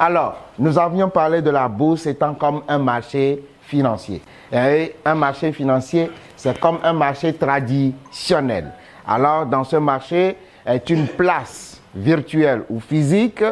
Alors, nous avions parlé de la bourse étant comme un marché financier. Et un marché financier, c'est comme un marché traditionnel. Alors, dans ce marché est une place virtuelle ou physique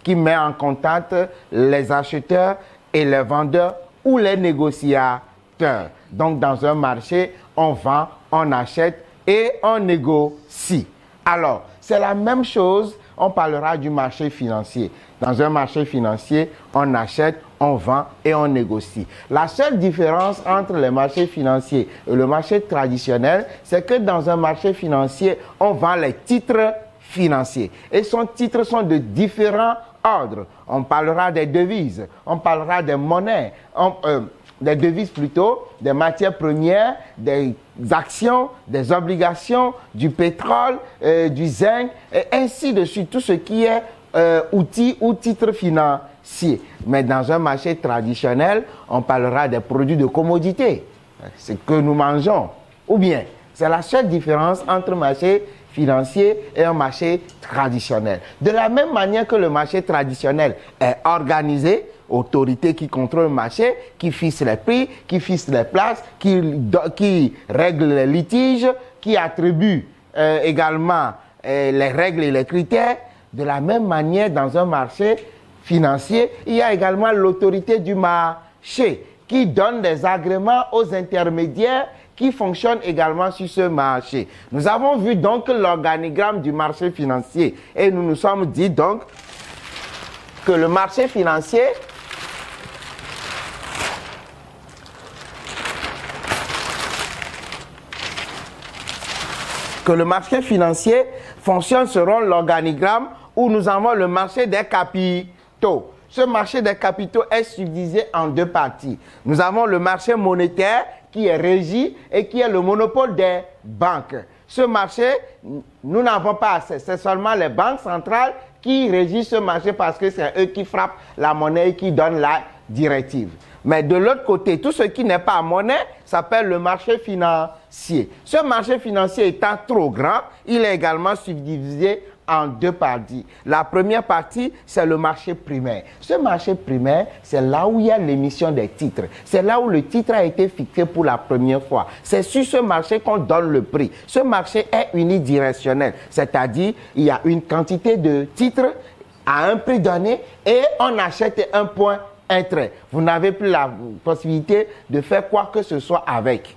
qui met en contact les acheteurs et les vendeurs ou les négociateurs. Donc, dans un marché, on vend, on achète et on négocie. Alors, c'est la même chose, on parlera du marché financier. Dans un marché financier, on achète, on vend et on négocie. La seule différence entre les marchés financiers et le marché traditionnel, c'est que dans un marché financier, on vend les titres financiers. Et ces titres sont de différents ordres. On parlera des devises, on parlera des monnaies, des devises plutôt, des matières premières, des actions, des obligations, du pétrole, du zinc, et ainsi de suite. Tout ce qui est outils ou titres financiers. Mais dans un marché traditionnel, on parlera des produits de commodité, ce que nous mangeons. Ou bien, c'est la seule différence entre marché financier et un marché traditionnel. De la même manière que le marché traditionnel est organisé, autorité qui contrôle le marché, qui fixe les prix, qui fixe les places, qui règle les litiges, qui attribue également les règles et les critères. De la même manière, dans un marché financier, il y a également l'autorité du marché qui donne des agréments aux intermédiaires qui fonctionnent également sur ce marché. Nous avons vu donc l'organigramme du marché financier et nous nous sommes dit donc que le marché financier fonctionne selon l'organigramme où nous avons le marché des capitaux. Ce marché des capitaux est subdivisé en deux parties. Nous avons le marché monétaire qui est régi et qui est le monopole des banques. Ce marché, nous n'avons pas accès. C'est seulement les banques centrales qui régissent ce marché parce que c'est eux qui frappent la monnaie et qui donnent la directive. Mais de l'autre côté, tout ce qui n'est pas monnaie s'appelle le marché financier. Ce marché financier étant trop grand, il est également subdivisé en deux parties. La première partie, c'est le marché primaire. Ce marché primaire, c'est là où il y a l'émission des titres. C'est là où le titre a été fixé pour la première fois. C'est sur ce marché qu'on donne le prix. Ce marché est unidirectionnel, c'est-à-dire il y a une quantité de titres à un prix donné et on achète un point, un trait. Vous n'avez plus la possibilité de faire quoi que ce soit avec.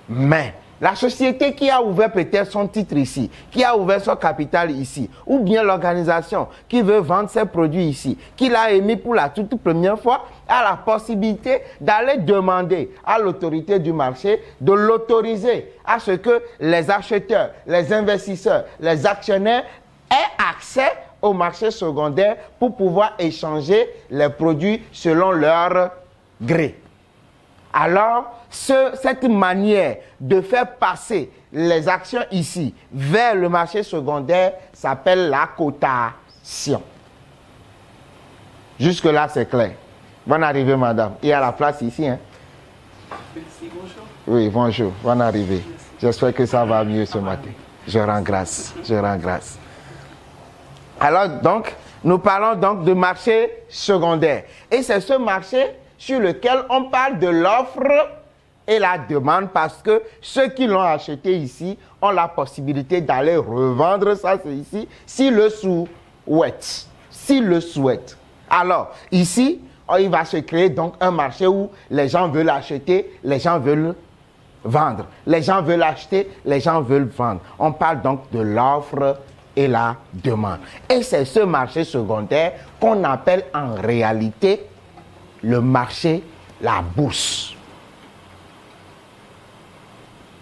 Mais la société qui a ouvert peut-être son titre ici, qui a ouvert son capital ici, ou bien l'organisation qui veut vendre ses produits ici, qui l'a émis pour la toute première fois, a la possibilité d'aller demander à l'autorité du marché de l'autoriser à ce que les acheteurs, les investisseurs, les actionnaires aient accès au marché secondaire pour pouvoir échanger les produits selon leur gré. Alors, cette manière de faire passer les actions ici vers le marché secondaire s'appelle la cotation. Jusque-là, c'est clair. Bonne arrivée, madame. Il y a la place ici. Hein? Merci, bonjour. Oui, bonjour. Bonne arrivée. J'espère que ça va mieux ce matin. Je rends grâce. Je rends grâce. Alors, donc, nous parlons donc de marché secondaire. Et c'est ce marché sur lequel on parle de l'offre et la demande parce que ceux qui l'ont acheté ici ont la possibilité d'aller revendre ça ici s'ils le souhaitent. S'ils le souhaitent. Alors, ici, il va se créer donc un marché où les gens veulent acheter, les gens veulent vendre. Les gens veulent acheter, les gens veulent vendre. On parle donc de l'offre et la demande. Et c'est ce marché secondaire qu'on appelle en réalité le marché, la bourse.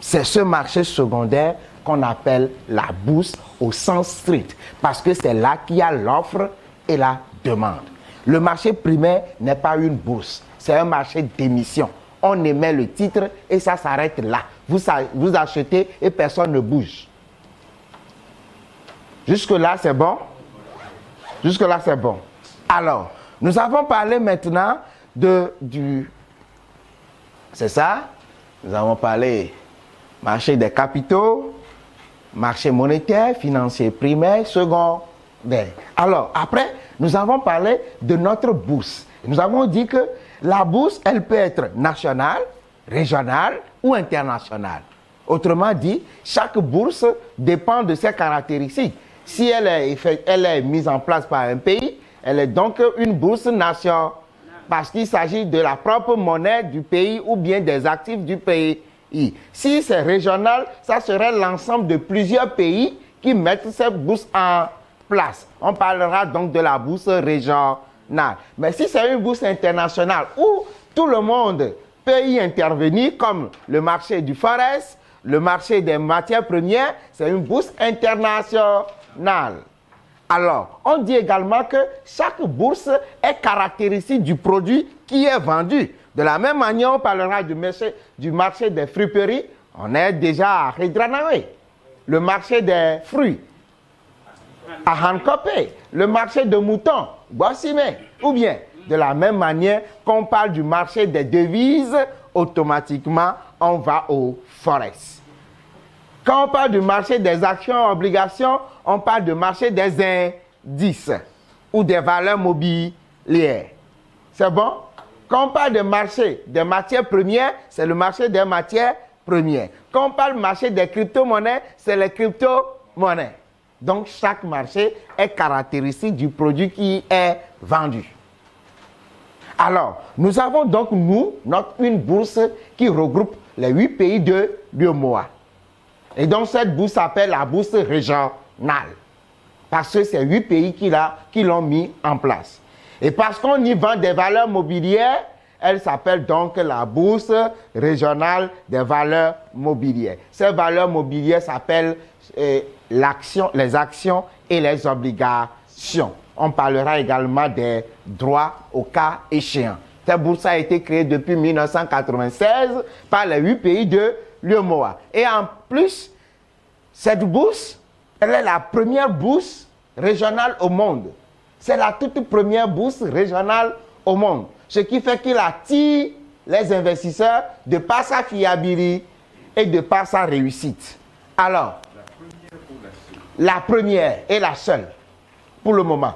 C'est ce marché secondaire qu'on appelle la bourse au sens strict, parce que c'est là qu'il y a l'offre et la demande. Le marché primaire n'est pas une bourse, c'est un marché d'émission. On émet le titre et ça s'arrête là. Vous achetez et personne ne bouge. Jusque-là, c'est bon? Jusque-là, c'est bon. Alors, nous avons parlé maintenant c'est ça? Nous avons parlé marché des capitaux, marché monétaire, financier primaire, secondaire. Alors, après, nous avons parlé de notre bourse. Nous avons dit que la bourse, elle peut être nationale, régionale ou internationale. Autrement dit, chaque bourse dépend de ses caractéristiques. Si elle est mise en place par un pays, elle est donc une bourse nationale parce qu'il s'agit de la propre monnaie du pays ou bien des actifs du pays. Si c'est régional, ça serait l'ensemble de plusieurs pays qui mettent cette bourse en place. On parlera donc de la bourse régionale. Mais si c'est une bourse internationale où tout le monde peut y intervenir, comme le marché du forex, le marché des matières premières, c'est une bourse internationale. Alors, on dit également que chaque bourse est caractéristique du produit qui est vendu. De la même manière, on parlera du marché des fruiteries. On est déjà à Redranawe. Le marché des fruits, à Hankopé. Le marché de moutons, Boissime. Ou bien, de la même manière qu'on parle du marché des devises, automatiquement, on va au forex. Quand on parle du marché des actions et obligations, on parle du marché des indices ou des valeurs mobilières. C'est bon? Quand on parle du marché des matières premières, c'est le marché des matières premières. Quand on parle du marché des crypto-monnaies, c'est les crypto-monnaies. Donc, chaque marché est caractéristique du produit qui est vendu. Alors, nous avons donc, une bourse qui regroupe les 8 pays de l'UEMOA. Et donc, cette bourse s'appelle la bourse régionale. Parce que c'est 8 pays qui l'ont mis en place. Et parce qu'on y vend des valeurs mobilières, elle s'appelle donc la bourse régionale des valeurs mobilières. Ces valeurs mobilières s'appellent les actions et les obligations. On parlera également des droits au cas échéant. Cette bourse a été créée depuis 1996 par les 8 pays de l'UEMOA. Et en plus, cette bourse, elle est la première bourse régionale au monde. C'est la toute première bourse régionale au monde. Ce qui fait qu'il attire les investisseurs de par sa fiabilité et de par sa réussite. Alors, la première et la seule pour le moment.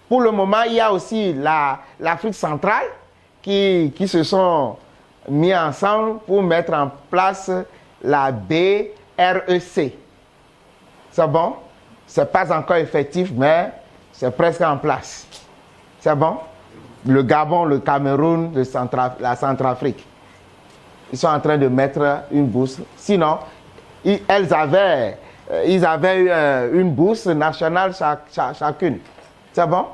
Pour le moment, il y a aussi l'Afrique centrale qui se sont mis ensemble pour mettre en place la BREC. C'est bon? Ce n'est pas encore effectif, mais c'est presque en place. C'est bon? Le Gabon, le Cameroun, la Centrafrique. Ils sont en train de mettre une bourse. Sinon, ils avaient une bourse nationale chacune. C'est bon?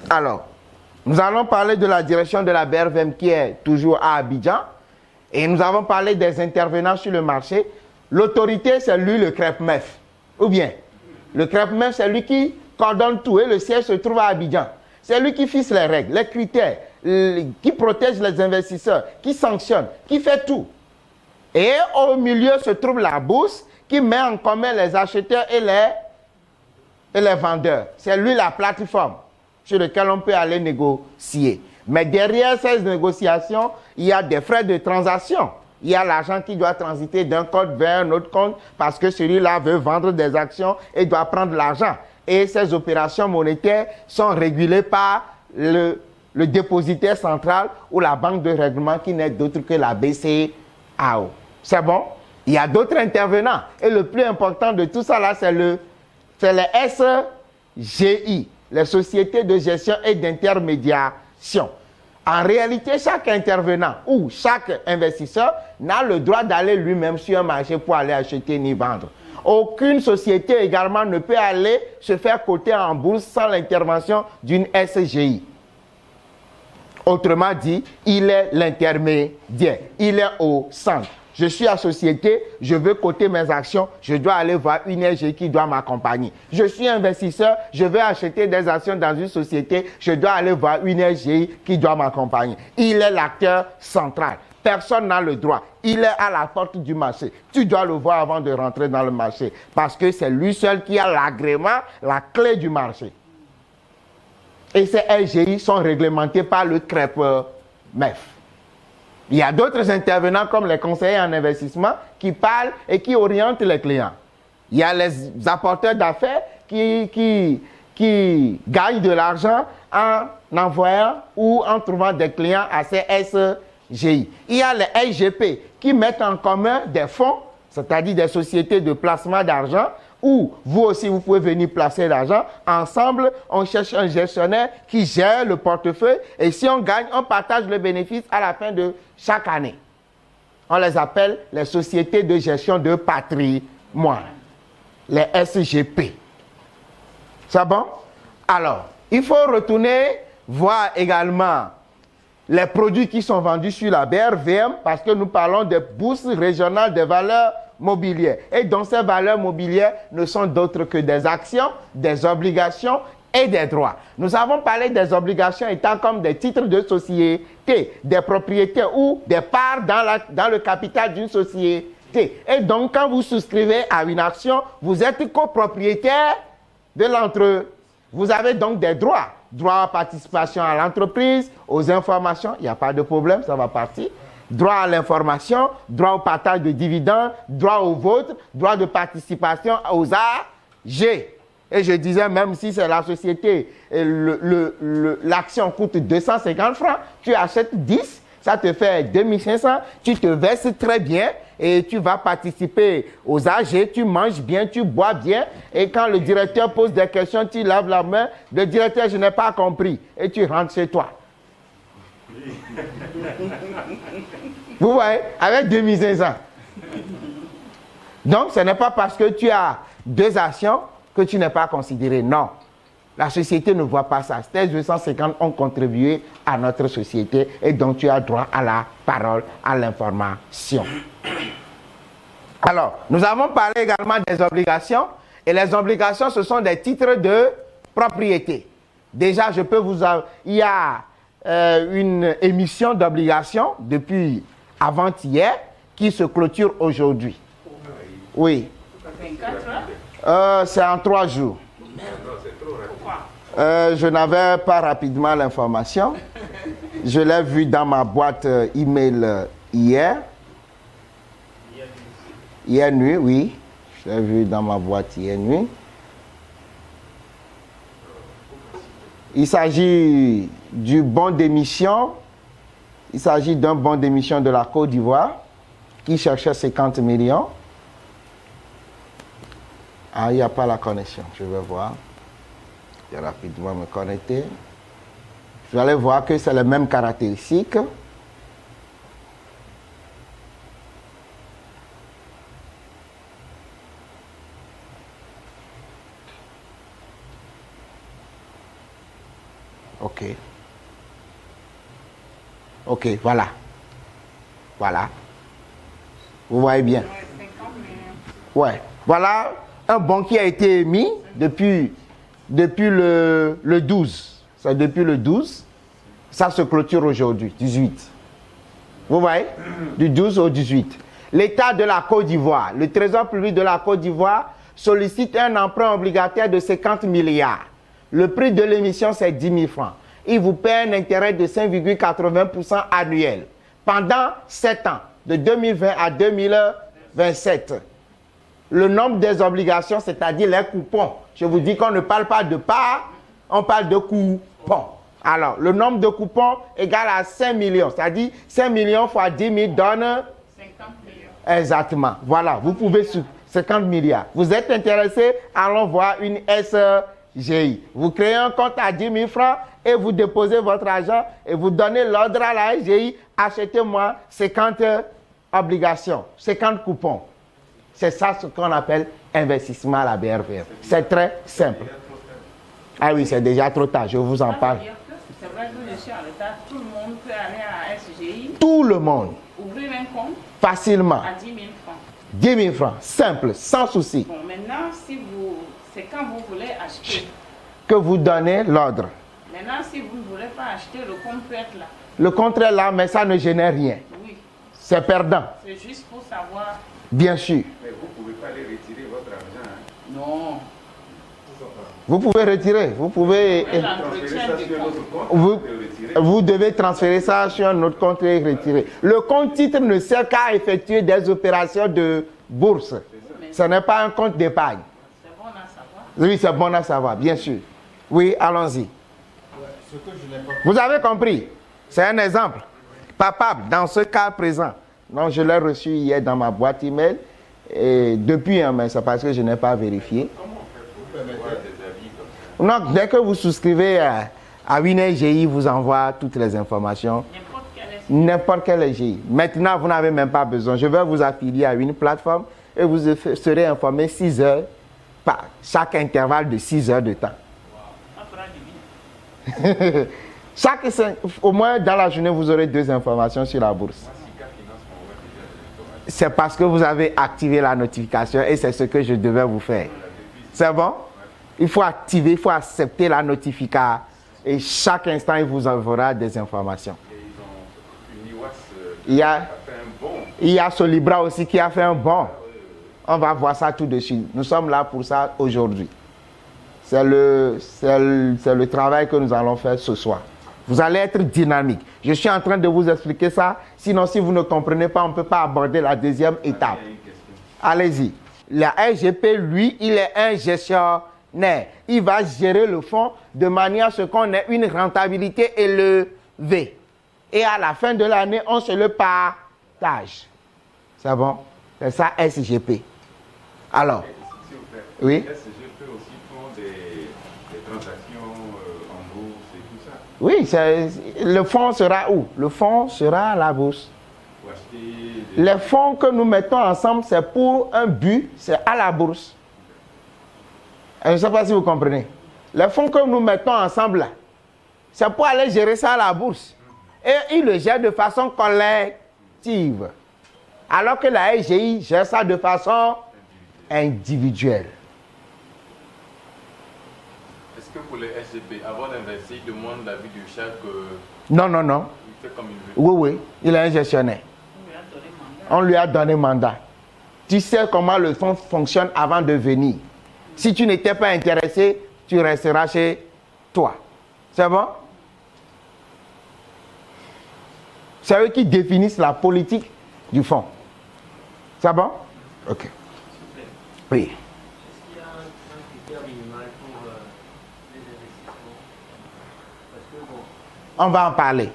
Alors, nous allons parler de la direction de la BRVM qui est toujours à Abidjan. Et nous avons parlé des intervenants sur le marché. L'autorité, c'est lui, le CREPMEF. Ou bien, le CREPMEF, c'est lui qui coordonne tout et le siège se trouve à Abidjan. C'est lui qui fixe les règles, les critères, qui protège les investisseurs, qui sanctionne, qui fait tout. Et au milieu se trouve la bourse qui met en commun les acheteurs et les vendeurs. C'est lui la plateforme sur laquelle on peut aller négocier. Mais derrière ces négociations, il y a des frais de transaction. Il y a l'argent qui doit transiter d'un compte vers un autre compte parce que celui-là veut vendre des actions et doit prendre l'argent. Et ces opérations monétaires sont régulées par le dépositaire central ou la banque de règlement qui n'est d'autre que la BCEAO. C'est bon? Il y a d'autres intervenants. Et le plus important de tout ça, là, c'est les SGI, les sociétés de gestion et d'intermédiation. En réalité, chaque intervenant ou chaque investisseur n'a le droit d'aller lui-même sur un marché pour aller acheter ni vendre. Aucune société également ne peut aller se faire coter en bourse sans l'intervention d'une SGI. Autrement dit, il est l'intermédiaire, il est au centre. Je suis à société, je veux coter mes actions, je dois aller voir une SGI qui doit m'accompagner. Je suis investisseur, je veux acheter des actions dans une société, je dois aller voir une SGI qui doit m'accompagner. Il est l'acteur central. Personne n'a le droit. Il est à la porte du marché. Tu dois le voir avant de rentrer dans le marché. Parce que c'est lui seul qui a l'agrément, la clé du marché. Et ces SGI sont réglementés par le CREPMEF. Il y a d'autres intervenants comme les conseillers en investissement qui parlent et qui orientent les clients. Il y a les apporteurs d'affaires qui qui gagnent de l'argent en envoyant ou en trouvant des clients à ces SGI. Il y a les SGP qui mettent en commun des fonds, c'est-à-dire des sociétés de placement d'argent, où vous aussi, vous pouvez venir placer l'argent. Ensemble, on cherche un gestionnaire qui gère le portefeuille et si on gagne, on partage le bénéfice à la fin de chaque année. On les appelle les sociétés de gestion de patrimoine, les SGP. C'est bon? Alors, il faut retourner voir également les produits qui sont vendus sur la BRVM parce que nous parlons de bourses régionales des valeurs mobilières. Et donc ces valeurs mobilières ne sont d'autres que des actions, des obligations et des droits. Nous avons parlé des obligations étant comme des titres de société, des propriétés ou des parts dans le capital d'une société. Et donc quand vous souscrivez à une action, vous êtes copropriétaire de l'entreprise. Vous avez donc des droits. Droit à participation à l'entreprise, aux informations, il n'y a pas de problème, ça va partir. Droit à l'information, droit au partage de dividendes, droit au vote, droit de participation aux AG. Et je disais, même si c'est la société, l'action coûte 250 francs, tu achètes 10, ça te fait 2500, tu te verses très bien et tu vas participer aux AG, tu manges bien, tu bois bien. Et quand le directeur pose des questions, tu laves la main. Le directeur, je n'ai pas compris. Et tu rentres chez toi. Vous voyez, avec 2500. Donc, ce n'est pas parce que tu as 2 actions que tu n'es pas considéré. Non. La société ne voit pas ça. Ces 250 ont contribué à notre société et donc tu as droit à la parole, à l'information. Alors, nous avons parlé également des obligations. Et les obligations, ce sont des titres de propriété. Déjà, je peux vous... Il y a une émission d'obligations depuis avant-hier qui se clôture aujourd'hui. Oui. 24 heures? C'est en 3 jours. Je n'avais pas rapidement l'information. Je l'ai vu dans ma boîte email hier. Hier nuit, oui. Je l'ai vu dans ma boîte hier nuit. Il s'agit du bon d'émission. Il s'agit d'un bon d'émission de la Côte d'Ivoire qui cherchait 50 millions. Ah, il n'y a pas la connexion. Je vais voir. Je vais rapidement me connecter. Vous allez voir que c'est les mêmes caractéristiques. Ok. Ok, voilà. Voilà. Vous voyez bien. Ouais. Voilà un bon qui a été émis depuis le 12. C'est depuis le 12. Ça se clôture aujourd'hui, 18. Vous voyez? Du 12 au 18. L'État de la Côte d'Ivoire, le Trésor public de la Côte d'Ivoire sollicite un emprunt obligataire de 50 milliards. Le prix de l'émission, c'est 10 000 francs. Il vous paie un intérêt de 5,80% annuel pendant 7 ans, de 2020 à 2027. Le nombre des obligations, c'est-à-dire les coupons. Je vous dis qu'on ne parle pas de parts, on parle de coupons. Alors, le nombre de coupons égale à 5 millions. C'est-à-dire 5 millions fois 10 000 donne 50 millions. Exactement. Voilà, vous pouvez... 50 milliards. Vous êtes intéressé, allons voir une SGI. Vous créez un compte à 10 000 francs et vous déposez votre argent et vous donnez l'ordre à la SGI, achetez-moi 50 obligations, 50 coupons. C'est ça ce qu'on appelle investissement à la BRVM. C'est très simple. Ah oui, c'est déjà trop tard, je vous en parle. C'est vrai que je suis en retard, tout le monde peut aller à SGI. Tout le monde. Ouvrir un compte. Facilement. À 10 000 francs. 10 000 francs, simple, sans souci. Bon, maintenant, c'est quand vous voulez acheter. Que vous donnez l'ordre. Maintenant, si vous ne voulez pas acheter, le compte peut être là. Le compte est là, mais ça ne génère rien. Oui. C'est perdant. C'est juste pour savoir. Bien sûr. Mais vous ne pouvez pas aller retirer votre argent. Hein? Non. Vous pouvez retirer, vous pouvez... Vous devez transférer ça sur un autre compte et retirer. Le compte titre ne sert qu'à effectuer des opérations de bourse. Ce n'est pas un compte d'épargne. C'est bon à savoir. Oui, c'est bon à savoir, bien sûr. Oui, allons-y. Vous avez compris? C'est un exemple. Papable, dans ce cas présent. Donc, je l'ai reçu hier dans ma boîte email. Et depuis, mais c'est parce que je n'ai pas vérifié. Non, dès que vous souscrivez à une SGI, vous envoie toutes les informations. N'importe quelle SGI. Maintenant, vous n'avez même pas besoin. Je vais vous affilier à une plateforme et vous serez informé 6 heures par chaque intervalle de 6 heures de temps. Au moins dans la journée, vous aurez 2 informations sur la bourse. C'est parce que vous avez activé la notification et c'est ce que je devais vous faire. C'est bon? Il faut activer, il faut accepter la notification et chaque instant, il vous enverra des informations. Il y a Solibra aussi qui a fait un bon. On va voir ça tout de suite. Nous sommes là pour ça aujourd'hui. C'est le travail que nous allons faire ce soir. Vous allez être dynamique. Je suis en train de vous expliquer ça. Sinon, si vous ne comprenez pas, on ne peut pas aborder la deuxième étape. Allez-y. La SGP, lui, il est un gestionnaire. Il va gérer le fonds de manière à ce qu'on ait une rentabilité élevée. Et à la fin de l'année, on se le partage. C'est bon? C'est ça, SGP. Alors, oui? SGP aussi font des transactions en bourse et tout ça. Oui, le fonds sera où? Le fonds sera à la bourse. Les fonds que nous mettons ensemble, c'est pour un but, c'est à la bourse. Je ne sais pas si vous comprenez. Les fonds que nous mettons ensemble, là, c'est pour aller gérer ça à la bourse. Et ils le gèrent de façon collective. Alors que la SGI gère ça de façon individuelle. Est-ce que pour les SGP, avant d'investir, il demande l'avis de chaque... Non, non, non. Il fait comme il veut. Oui, oui, il est un gestionnaire. On lui a donné mandat. Tu sais comment le fonds fonctionne avant de venir. Si tu n'étais pas intéressé, tu resteras chez toi. C'est bon? C'est eux qui définissent la politique du fonds. C'est bon? Ok. Oui. Est-ce qu'il y a un critère minimal pour les investissements? Parce que bon. On va en parler.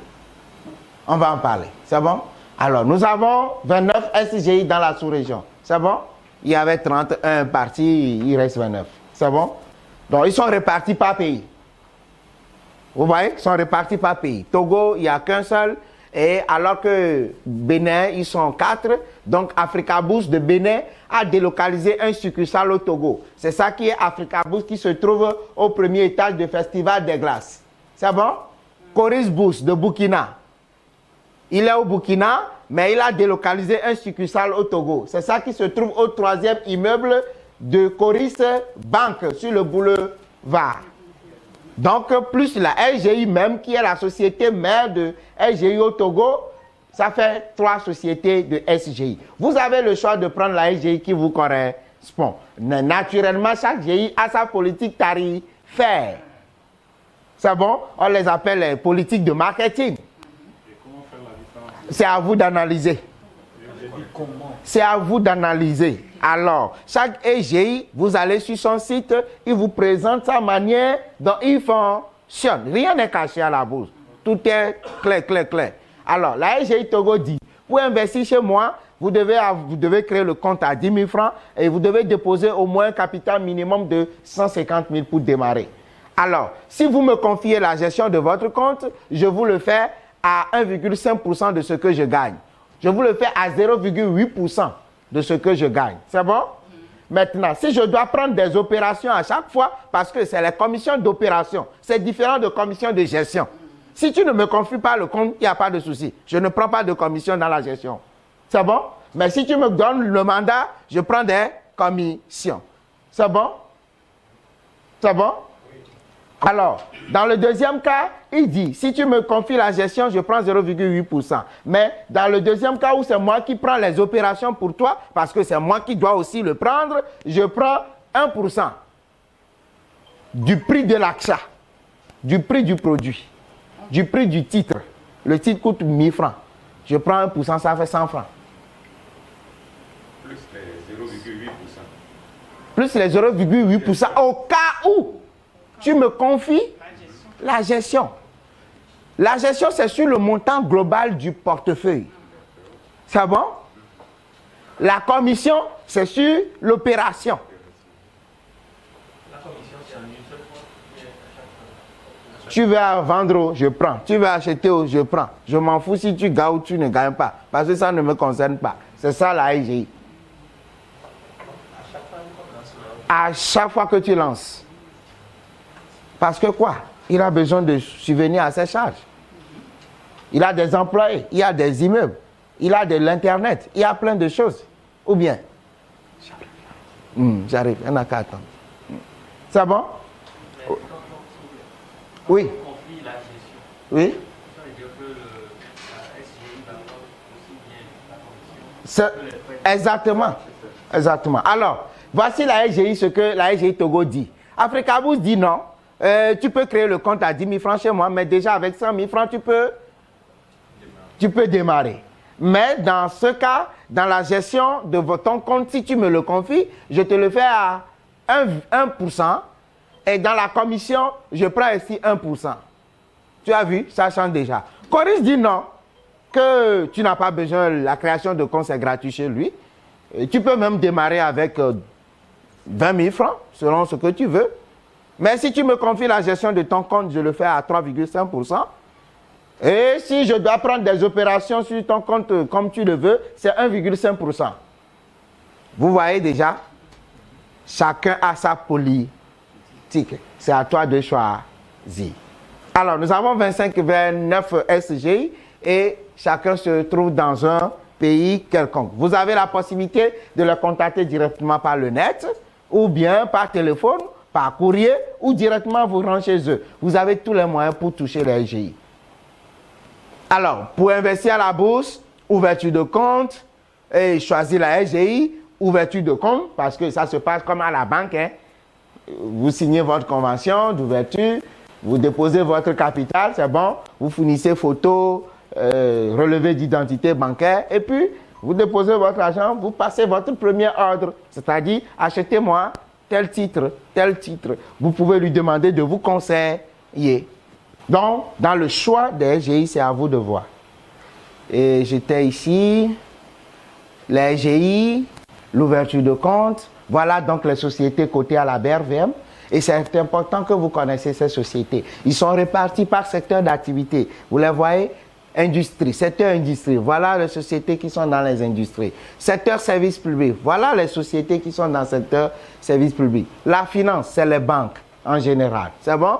On va en parler. C'est bon? Alors, nous avons 29 SGI dans la sous-région. C'est bon? Il y avait 31 partis, il reste 29. C'est bon? Donc, ils sont répartis par pays. Vous voyez? Ils sont répartis par pays. Togo, il n'y a qu'un seul. Et alors que Bénin, ils sont 4. Donc, Africa Boost de Bénin a délocalisé un succursale au Togo. C'est ça qui est Africa Boost qui se trouve au premier étage du Festival des Glaces. C'est bon? Coris Boost de Burkina. Il est au Burkina, mais il a délocalisé un succursale au Togo. C'est ça qui se trouve au 3e immeuble de Coris Bank sur le boulevard. Donc, plus la SGI même, qui est la société mère de SGI au Togo, ça fait 3 sociétés de SGI. Vous avez le choix de prendre la SGI qui vous correspond. Mais naturellement, chaque GI a sa politique tarifaire. C'est bon? On les appelle les politiques de marketing. C'est à vous d'analyser. C'est à vous d'analyser. Alors, chaque SGI, vous allez sur son site, il vous présente sa manière dont il fonctionne. Rien n'est caché à la bourse. Tout est clair, clair, clair. Alors, la SGI Togo dit, pour investir chez moi, vous devez créer le compte à 10 000 francs et vous devez déposer au moins un capital minimum de 150 000 pour démarrer. Alors, si vous me confiez la gestion de votre compte, je vous le fais à 1,5% de ce que je gagne. Je vous le fais à 0,8% de ce que je gagne. C'est bon? Maintenant, si je dois prendre des opérations à chaque fois, parce que c'est les commissions d'opération, c'est différent de commission de gestion. Si tu ne me confies pas le compte, il n'y a pas de souci. Je ne prends pas de commission dans la gestion. C'est bon? Mais si tu me donnes le mandat, je prends des commissions. C'est bon? C'est bon? Alors, dans le deuxième cas, il dit, si tu me confies la gestion, je prends 0,8%. Mais dans le deuxième cas où c'est moi qui prends les opérations pour toi, parce que c'est moi qui dois aussi le prendre, je prends 1% du prix de l'achat, du prix du produit, du prix du titre. Le titre coûte 1000 francs. Je prends 1%, ça fait 100 francs. Plus les 0,8%. Plus les 0,8% au cas où Tu me confies la gestion. La gestion, c'est sur le montant global du portefeuille. C'est bon? La commission, c'est sur l'opération. La commission, c'est en une seule fois. Tu veux vendre, je prends. Tu veux acheter, je prends. Je m'en fous si tu gagnes ou tu ne gagnes pas. Parce que ça ne me concerne pas. C'est ça la SGI. À chaque fois que tu lances. Parce que quoi? Il a besoin de subvenir à ses charges. Il a des employés, il a des immeubles, il a de l'Internet, il y a plein de choses. Ou bien? J'arrive, il n'y en a qu'à attendre. C'est bon? Oui. Conflit la gestion. Oui. Ça veut dire que la SGI va prendre aussi bien la commission. Exactement. Exactement. Alors, voici la SGI, ce que la SGI Togo dit. Africabus dit non. Tu peux créer le compte à 10 000 francs chez moi, mais déjà avec 100 000 francs, tu peux démarrer. Mais dans ce cas, dans la gestion de ton compte, si tu me le confies, je te le fais à 1%. Et dans la commission, je prends ici 1%. Tu as vu, ça change déjà. Coris dit non, que tu n'as pas besoin, la création de compte, c'est gratuit chez lui. Et tu peux même démarrer avec 20 000 francs, selon ce que tu veux. Mais si tu me confies la gestion de ton compte, je le fais à 3,5%. Et si je dois prendre des opérations sur ton compte comme tu le veux, c'est 1,5%. Vous voyez déjà, chacun a sa politique. C'est à toi de choisir. Alors, nous avons 29 SGI et chacun se trouve dans un pays quelconque. Vous avez la possibilité de le contacter directement par le net ou bien par téléphone, par courrier ou directement vous rendre chez eux. Vous avez tous les moyens pour toucher les SGI. Alors, pour investir à la bourse, ouverture de compte, et choisir la SGI, ouverture de compte, parce que ça se passe comme à la banque. Hein. Vous signez votre convention d'ouverture, vous déposez votre capital, c'est bon, vous fournissez photos, relevé d'identité bancaire, et puis vous déposez votre argent, vous passez votre premier ordre, c'est-à-dire achetez-moi tel titre, tel titre. Vous pouvez lui demander de vous conseiller. Donc, dans le choix des SGI, c'est à vous de voir. Et j'étais ici, les SGI, l'ouverture de compte. Voilà donc les sociétés cotées à la BRVM. Et c'est important que vous connaissiez ces sociétés. Ils sont répartis par secteur d'activité. Vous les voyez? Industrie, secteur industrie. Voilà les sociétés qui sont dans les industries. Secteur service public. Voilà les sociétés qui sont dans le secteur service public. La finance, c'est les banques en général. C'est bon?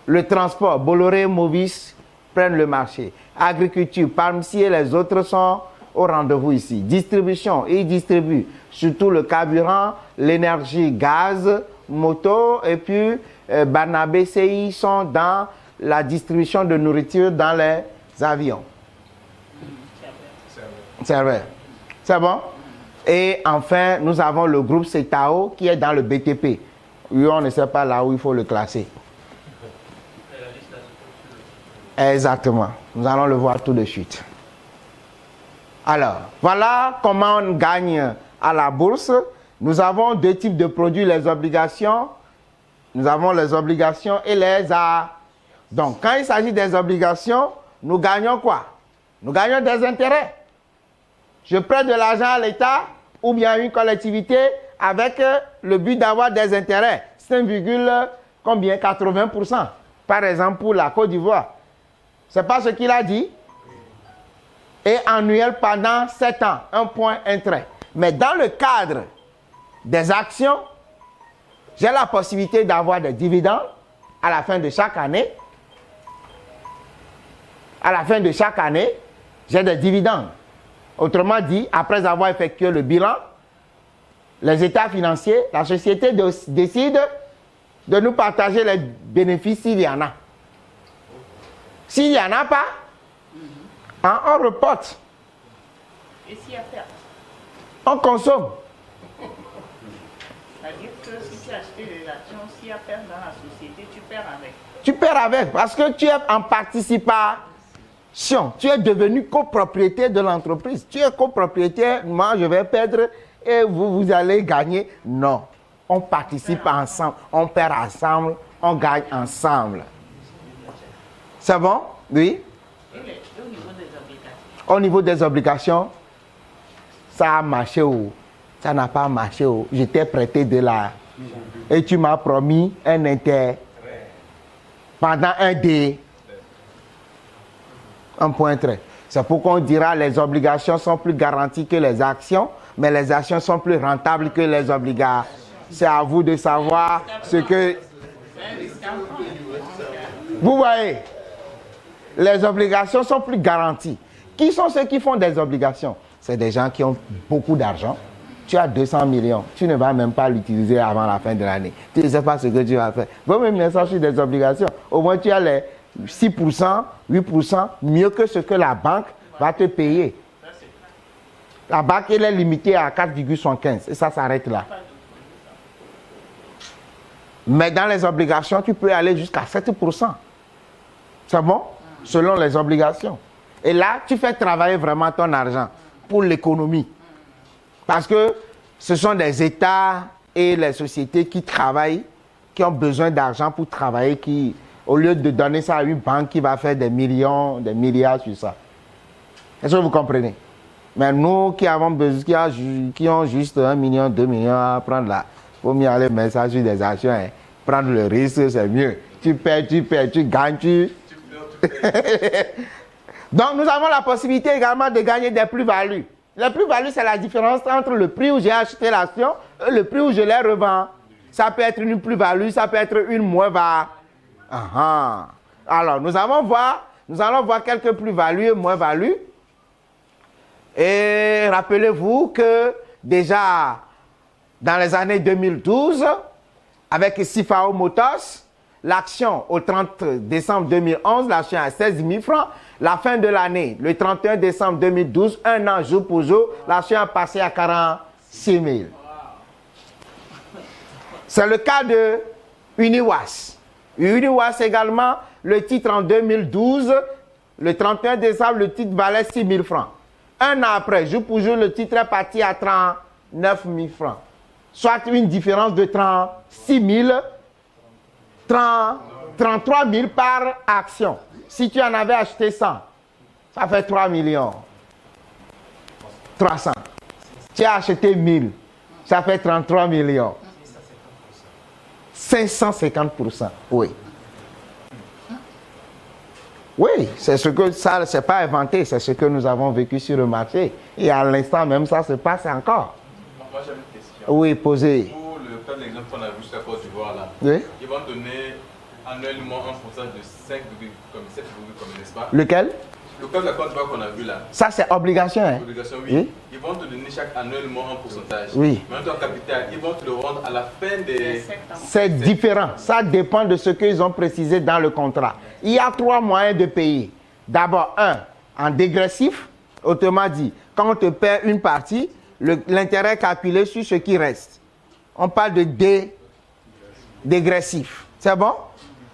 Le transport, Bolloré, Movis prennent le marché. Agriculture, Palmci et les autres sont au rendez-vous ici. Distribution, ils distribuent surtout le carburant, l'énergie, gaz, moto et puis Barnabé CI sont dans la distribution de nourriture dans les avions. Serveur. C'est bon? Et enfin, nous avons le groupe CETAO qui est dans le BTP. Oui, on ne sait pas là où il faut le classer. Exactement. Nous allons le voir tout de suite. Alors, voilà comment on gagne à la bourse. Nous avons deux types de produits, les obligations. Nous avons les obligations et les A. Donc, quand il s'agit des obligations, nous gagnons quoi? Nous gagnons des intérêts. Je prête de l'argent à l'État ou bien à une collectivité avec le but d'avoir des intérêts. 5,80%. Par exemple, pour la Côte d'Ivoire. C'est pas ce qu'il a dit. Et annuel pendant 7 ans, un point, un trait. Mais dans le cadre des actions, j'ai la possibilité d'avoir des dividendes à la fin de chaque année. À la fin de chaque année, j'ai des dividendes. Autrement dit, après avoir effectué le bilan, les états financiers, la société décide de nous partager les bénéfices s'il y en a. S'il n'y en a pas, on reporte. Et s'il y a perte? On consomme. C'est-à-dire que si tu as acheté des actions, s'il y a perte dans la société, tu perds avec. Tu perds avec parce que tu es en participation. Tu es devenu copropriétaire de l'entreprise. Tu es copropriétaire, moi je vais perdre et vous allez gagner. Non. On participe ensemble, on perd ensemble, on gagne ensemble. C'est bon? Oui? Et au niveau des obligations? Au niveau des obligations, ça a marché ou ça n'a pas marché ou je t'ai prêté de l'argent et tu m'as promis un intérêt pendant un point trait. C'est pourquoi on dira les obligations sont plus garanties que les actions, mais les actions sont plus rentables que les obligations. C'est à vous de savoir ce que... Vous voyez, les obligations sont plus garanties. Qui sont ceux qui font des obligations? C'est des gens qui ont beaucoup d'argent. Tu as 200 millions, tu ne vas même pas l'utiliser avant la fin de l'année. Tu ne sais pas ce que tu vas faire. Va même mettre ça sur des obligations. Au moins, tu as les 6%, 8%, mieux que ce que la banque va te payer. La banque, elle est limitée à 4,75 et ça s'arrête là. Mais dans les obligations, tu peux aller jusqu'à 7%. C'est bon? Selon les obligations. Et là, tu fais travailler vraiment ton argent pour l'économie. Parce que ce sont des États et les sociétés qui travaillent, qui ont besoin d'argent pour travailler, qui, au lieu de donner ça à une banque qui va faire des millions, des milliards sur ça. Est-ce que vous comprenez? Mais nous qui avons besoin, qui ont juste 1 million, 2 millions à prendre là, il faut mieux aller mettre ça sur des actions. Hein. Prendre le risque, c'est mieux. Tu perds, tu gagnes, Donc nous avons la possibilité également de gagner des plus-values. La plus-value, c'est la différence entre le prix où j'ai acheté l'action et le prix où je l'ai revends. Ça peut être une plus-value, ça peut être une moins-value. Alors, nous allons voir quelques plus-values et moins-values. Et rappelez-vous que déjà, dans les années 2012, avec Sifao Motors, l'action au 30 décembre 2011, l'action à 16 000 francs. La fin de l'année, le 31 décembre 2012, un an jour pour jour, l'action a passé à 46 000. C'est le cas de Uniwas. Uniwas également, le titre en 2012, le 31 décembre, le titre valait 6 000 francs. Un an après, jour pour jour, le titre est parti à 39 000 francs. Soit une différence de 36 000, 33 000 par action. Si tu en avais acheté 100, ça fait 3 millions. 300. Tu as acheté 1000, ça fait 33 millions. 550%. Oui. Oui, c'est ce que ça, c'est pas inventé, c'est ce que nous avons vécu sur le marché. Et à l'instant même, ça se passe encore. Moi, j'avais une question. Oui, posez. Pour le cas de l'exemple qu'on a vu jusqu'à Côte d'Ivoire, là, Oui. ils vont donner annuellement un pourcentage de 5,7, n'est-ce pas? Lequel? Le cas de la Côte d'Ivoire qu'on a vu là. Ça, c'est obligation. Hein? Obligation, oui. Oui. Ils vont te donner chaque annuellement un pourcentage. Oui. Mais ton capital, ils vont te le rendre à la fin des... C'est différent. Ça dépend de ce qu'ils ont précisé dans le contrat. Il y a 3 moyens de payer. D'abord, en dégressif. Autrement dit, quand on te paie une partie, l'intérêt est calculé sur ce qui reste. On parle de dégressif. C'est bon?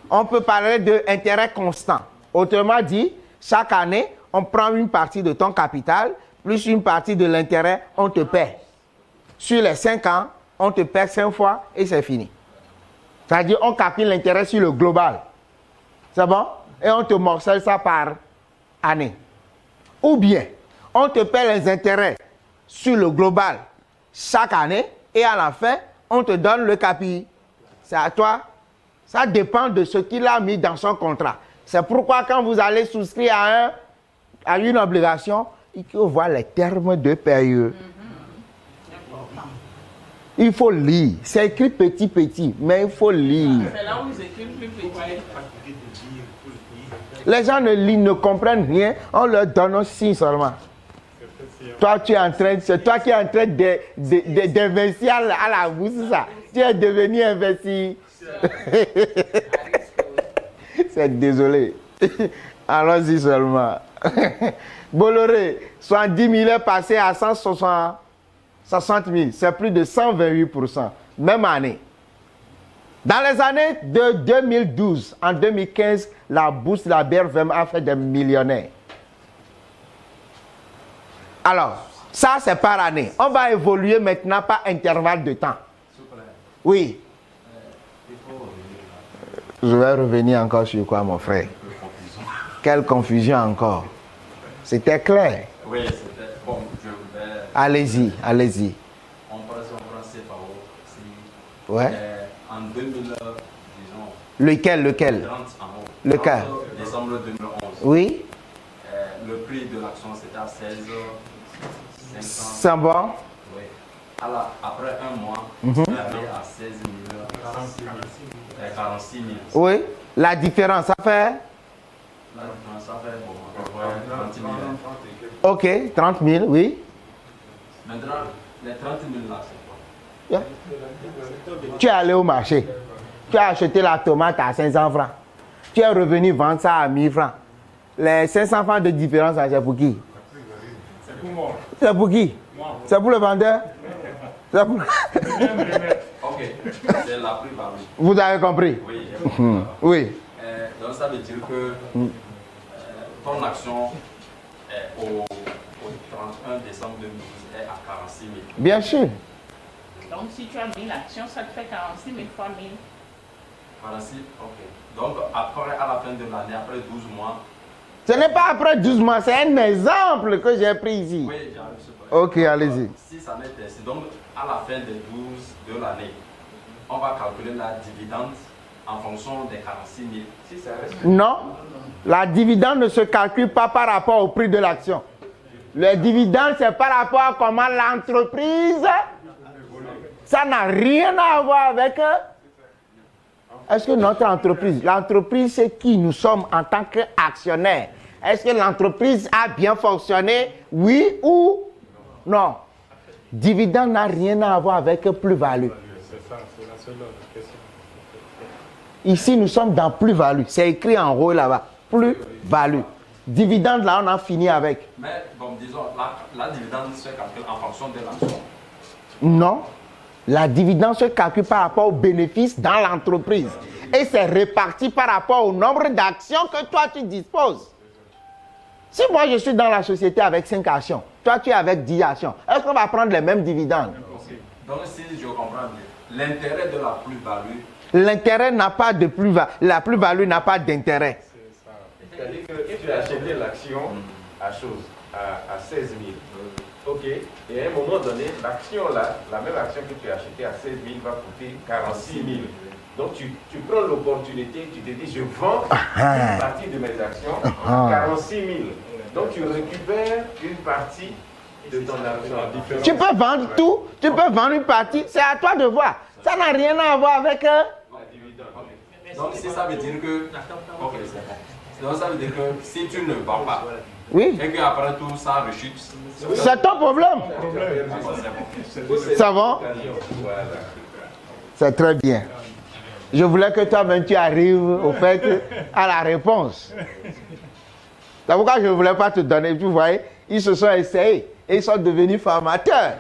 On peut parler d'intérêt constant. Autrement dit, chaque année, on prend une partie de ton capital, plus une partie de l'intérêt, on te paie. Sur les 5 ans, on te paie 5 fois et c'est fini. C'est-à-dire, on calcule l'intérêt sur le global. C'est bon? Et on te morcelle ça par année. Ou bien, on te paie les intérêts sur le global chaque année et à la fin, on te donne le capital. C'est à toi. Ça dépend de ce qu'il a mis dans son contrat. C'est pourquoi quand vous allez souscrire à une obligation, il faut voir les termes de période. Il faut lire. C'est écrit petit, mais il faut lire. C'est là où ils écrivent plus petit. Les gens ne lisent, ne comprennent rien. On leur donne un signe seulement. Toi, tu es en train, c'est toi qui es en train d'investir à la bourse, ça. Tu es devenu investi. C'est désolé. Allons-y seulement. Bolloré, 70 000 est passé à 160 000. C'est plus de 128%. Même année. Dans les années de 2012, en 2015, la bourse, la BRVM a fait des millionnaires. Alors, ça c'est par année. On va évoluer maintenant par intervalle de temps. Oui. Je vais revenir encore sur quoi, mon frère? Quelle confusion encore? C'était clair. Oui, c'était bon. Je vais. Allez-y, allez-y. On prend CFAO. Ouais. En 2000, disons. Lequel? 30 en haut. Lequel? Décembre 2011. Oui. Le prix de l'action c'était à 16 500. C'est bon? Oui. Alors, après un mois, Mhm. on est arrivé à 16 000, 46 000. Oui. La différence, ça fait? Là, ça fait bon, à peu près 30 000. Ok, 30 000, oui. Maintenant, les 30 000 là, c'est quoi? Yeah. Tu es allé au marché. Tu as acheté la tomate à 500 francs. Tu es revenu vendre ça à 1000 francs. Les 500 francs de différence, c'est pour qui? C'est pour moi. C'est pour qui? C'est pour le vendeur? C'est pour... Ok, c'est la plus-value. Vous avez compris? Oui. Oui. Donc ça veut dire que ton action au 31 décembre 2012 est à 46 000. Bien sûr. Donc, si tu as 1000 actions, ça te fait 46 000 fois 1000. 46, ok. Donc après, à la fin de l'année, après 12 mois. Ce n'est pas après 12 mois, c'est un exemple que j'ai pris ici. Oui, j'arrive sur ça. Ok, allez-y. Si ça n'est ainsi, donc à la fin des 12 de l'année, on va calculer la dividende en fonction des 46 000. Si ça reste. Non, la dividende ne se calcule pas par rapport au prix de l'action. Le dividende, c'est par rapport à comment l'entreprise, ça n'a rien à voir avec... Est-ce que notre entreprise, l'entreprise, c'est qui nous sommes en tant qu'actionnaires? Est-ce que l'entreprise a bien fonctionné? Oui ou non? Dividende n'a rien à voir avec plus-value. C'est ça, c'est la seule question. Ici, nous sommes dans plus-value. C'est écrit en haut là-bas. Plus-value. Dividende, là, on a fini avec. Mais bon, disons, la dividende se calcule en fonction de l'action. Non. La dividende se calcule par rapport aux bénéfices dans l'entreprise. Et c'est réparti par rapport au nombre d'actions que toi, tu disposes. Si moi, je suis dans la société avec 5 actions, toi, tu es avec 10 actions, est-ce qu'on va prendre les mêmes dividendes? Donc, si je comprends bien, l'intérêt de la plus-value. L'intérêt n'a pas de plus-value. La plus-value n'a pas d'intérêt. C'est-à-dire que tu as acheté l'action à 16 000. Ok. Et à un moment donné, l'action là, la même action que tu as achetée à 16 000 va coûter 46 000. Donc tu prends l'opportunité, tu te dis je vends une partie de mes actions à 46 000. Donc tu récupères une partie de ton argent. Tu peux vendre tout, tu peux vendre une partie, c'est à toi de voir. Ça n'a rien à voir avec... La dividende. Donc, si ça veut dire que. Ok, c'est bon. Donc, ça veut dire que si tu ne vends pas, Oui, et qu'après tout ça rechute, c'est ton problème. Ça va? Voilà. C'est très bien. Je voulais que toi-même tu arrives au fait à la réponse. C'est pourquoi je ne voulais pas te donner. Vous voyez, ils se sont essayés et ils sont devenus formateurs.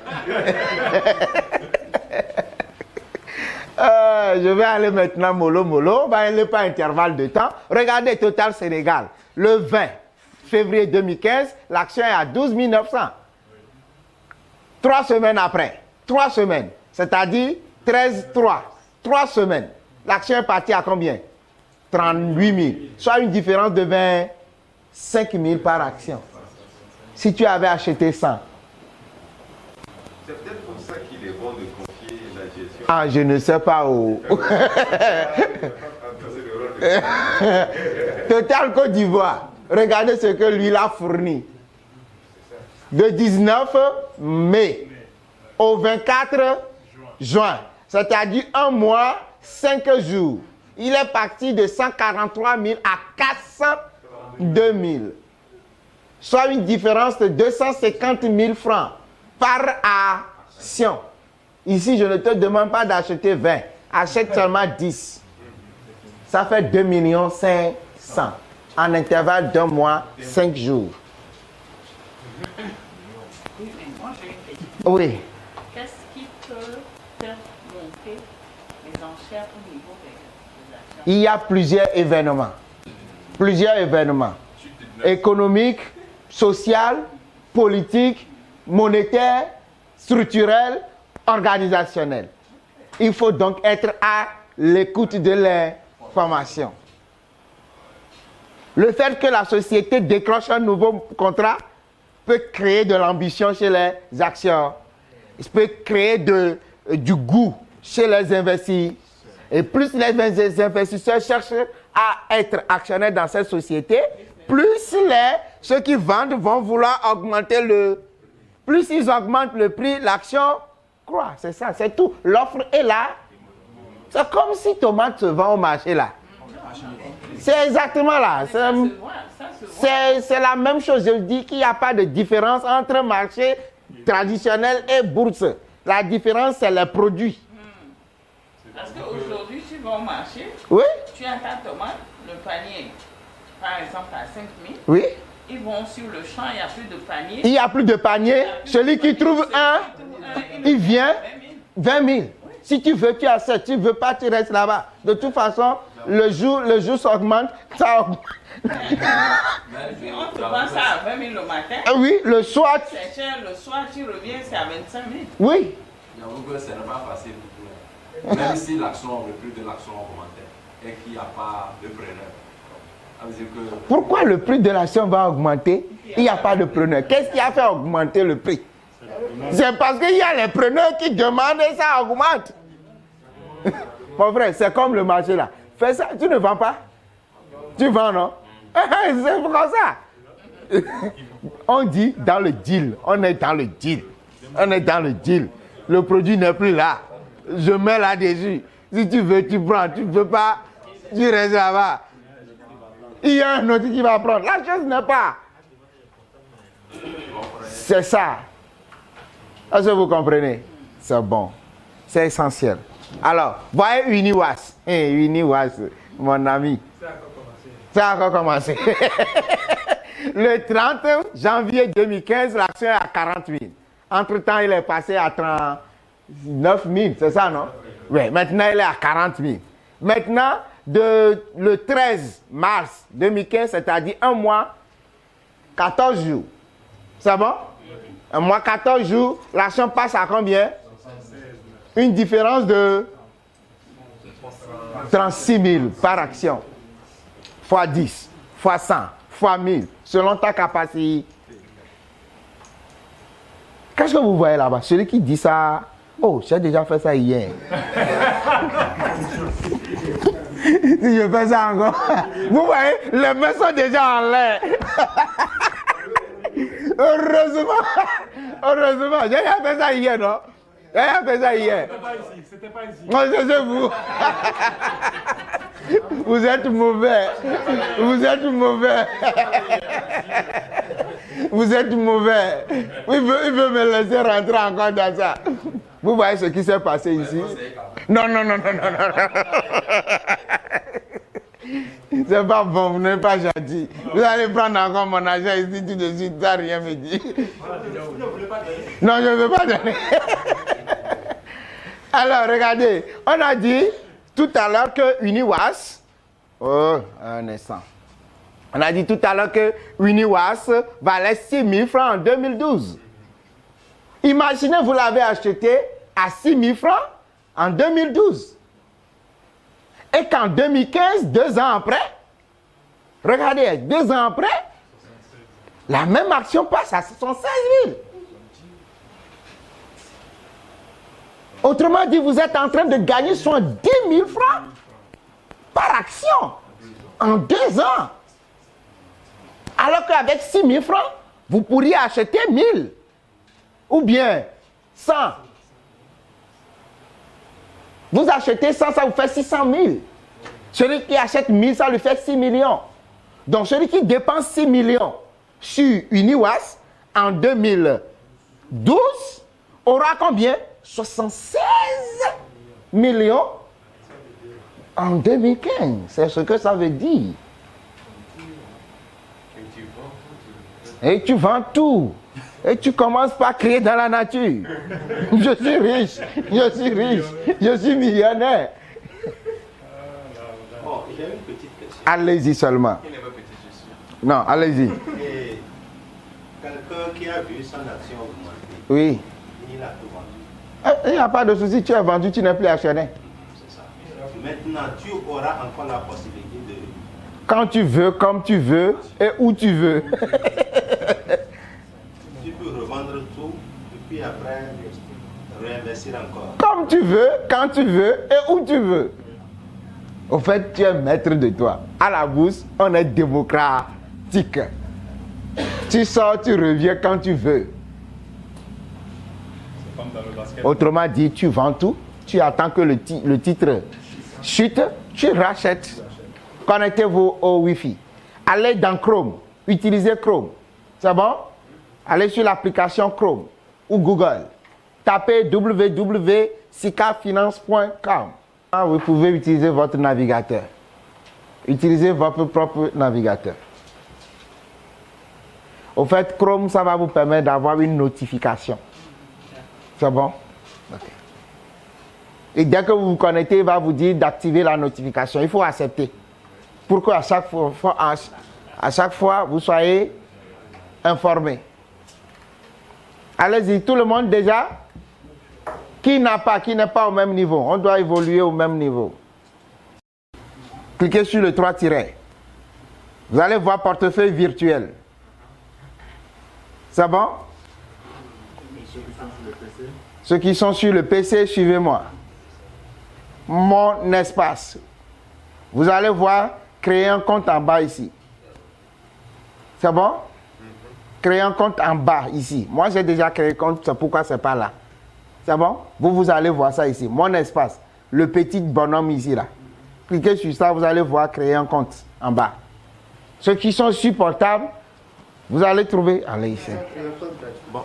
Je vais aller maintenant mollo. On va aller par intervalle de temps. Regardez Total Sénégal. Le 20 février 2015, l'action est à 12 900. 3 semaines après, 3 semaines, c'est-à-dire 13-3, 3 semaines, l'action est partie à combien? 38 000, soit une différence de 25 000 par action. Si tu avais acheté 100. C'est peut-être pour ça qu'il est bon de confier la gestion. Ah, je ne sais pas où. Total Côte d'Ivoire, regardez ce que lui l'a fourni. De 19 mai au 24 juin, c'est-à-dire 1 mois, 5 jours. Il est parti de 143 000 à 402 000. Soit une différence de 250 000 francs par action. Ici, je ne te demande pas d'acheter 20. Achète seulement 10. Ça fait 2 500 en intervalle d'1 mois, 5 jours. Oui, mais moi j'ai une question. Oui. Qu'est-ce qui peut faire monter les enchères au niveau des actions? Il y a plusieurs événements. Plusieurs événements. Économiques, sociaux, politiques, monétaires, structurels, organisationnels. Il faut donc être à l'écoute de formation. Le fait que la société décroche un nouveau contrat peut créer de l'ambition chez les actionnaires. Il peut créer du goût chez les investisseurs. Et plus les investisseurs cherchent à être actionnaires dans cette société, plus ceux qui vendent vont vouloir augmenter plus ils augmentent le prix, l'action croît. C'est ça, c'est tout. L'offre est là. C'est comme si tomate se vend au marché là. C'est exactement là. C'est la même chose. Je dis qu'il n'y a pas de différence entre marché traditionnel et bourse. La différence, c'est les produits. Parce qu'aujourd'hui, tu vas au marché, oui. Tu as ta tomate, le panier, par exemple, à 5 000. Oui. Ils vont sur le champ, il n'y a plus de panier. Il n'y a plus de panier. Celui qui trouve un, il vient 20 000. Oui. Si tu veux, tu achètes. Tu ne veux pas, tu restes là-bas. De toute façon, le jour s'augmente, ça augmente. On te vend ça à 20 000 le matin. Oui, le soir. C'est cher, le soir, tu reviens, c'est à 25 000. Oui. J'avoue que ce n'est pas facile du tout. Même si l'action, le prix de l'action augmentait et qu'il n'y a pas de preneur. Pourquoi le prix de l'action va augmenter? Il n'y a pas de preneur. Qu'est-ce qui a fait augmenter le prix? C'est parce qu'il y a les preneurs qui demandent et ça augmente. Mon frère, c'est comme le marché là. Fais ça, tu ne vends pas? Tu vends, non? C'est comme ça. On dit dans le deal. On est dans le deal. On est dans le deal. Le produit n'est plus là. Je mets là-dessus. Si tu veux, tu prends. Tu ne veux pas, tu restes là-bas. Il y a un autre qui va prendre. La chose n'est pas. C'est ça. Est-ce que vous comprenez? C'est bon. C'est essentiel. Alors, voyez Uniwas. Uniwas, mon ami. Ça a encore commencé. Le 30 janvier 2015, l'action est à 40 000. Entre-temps, il est passé à 39 000. C'est ça, non? Oui, maintenant, il est à 40 000. Maintenant, le 13 mars 2015, c'est-à-dire un mois, 14 jours. C'est bon? Un mois, 14 jours, l'action passe à combien? Une différence de 36 000 par action. Fois 10, fois 100, fois 1000, selon ta capacité. Qu'est-ce que vous voyez là-bas? Celui qui dit ça, oh, j'ai déjà fait ça hier. Si je fais ça encore, vous voyez, les mains sont déjà en l'air. Heureusement, j'ai déjà fait ça hier, non? J'ai déjà fait ça hier. C'était pas ici. Non, c'est vous. Vous êtes mauvais. Vous êtes mauvais. Vous êtes mauvais. Il veut me laisser rentrer encore dans ça. Vous voyez ce qui s'est passé ici? Non. C'est pas bon, vous n'êtes pas gentil. Vous allez prendre encore mon argent ici tout de suite, ça rien me dit. Non, je ne veux pas donner. Alors, regardez, on a dit tout à l'heure que Uniwas, un instant. On a dit tout à l'heure que Uniwas valait 6 000 francs en 2012. Imaginez, vous l'avez acheté à 6 000 francs en 2012. Et qu'en 2015, 2 ans après, regardez, 2 ans après, la même action passe à 76 000. Autrement dit, vous êtes en train de gagner 70 000 francs par action en 2 ans. Alors qu'avec 6 000 francs, vous pourriez acheter 1000 ou bien 100. Vous achetez 100, ça vous fait 600 000. Celui qui achète 1000, ça lui fait 6 millions. Donc celui qui dépense 6 millions sur Uniwas en 2012 aura combien? 76 millions en 2015. C'est ce que ça veut dire. Et tu vends tout. Et tu commences par crier dans la nature. Je suis riche, je suis millionnaire. Bon, j'ai une petite question. Allez-y seulement. Non, allez-y. Et quelqu'un qui a vu son action augmenter, Oui. il a tout vendu. Il n'y a pas de souci, tu as vendu, tu n'es plus actionnaire. C'est ça. Maintenant, tu auras encore la possibilité de... Quand tu veux, comme tu veux et où tu veux. Tu peux revendre tout et puis après réinvestir encore. Comme tu veux, quand tu veux et où tu veux. Au fait, tu es maître de toi. À la bourse, on est démocratique. Tu sors, tu reviens quand tu veux. C'est comme dans le basket. Autrement dit, tu vends tout, tu attends que le titre chute, tu rachètes. Connectez-vous au Wi-Fi. Allez dans Chrome, utilisez Chrome. C'est bon? Allez sur l'application Chrome ou Google. Tapez www.sikafinance.com. Vous pouvez utiliser votre navigateur. Utilisez votre propre navigateur. Au fait, Chrome, ça va vous permettre d'avoir une notification. C'est bon? Ok. Et dès que vous vous connectez, il va vous dire d'activer la notification. Il faut accepter. Pour qu'à chaque fois, vous soyez informés. Allez-y, tout le monde déjà? Qui n'est pas au même niveau? On doit évoluer au même niveau. Cliquez sur le 3 tirets. Vous allez voir portefeuille virtuel. C'est bon? Ceux qui sont sur le PC, suivez-moi. Mon espace. Vous allez voir, créer un compte en bas ici. C'est bon? Créer un compte en bas ici. Moi, j'ai déjà créé un compte, c'est pourquoi c'est pas là. C'est bon? Vous allez voir ça ici. Mon espace. Le petit bonhomme ici, là. Cliquez sur ça, vous allez voir créer un compte en bas. Ceux qui sont sur portable, vous allez trouver... Allez ici. Bon.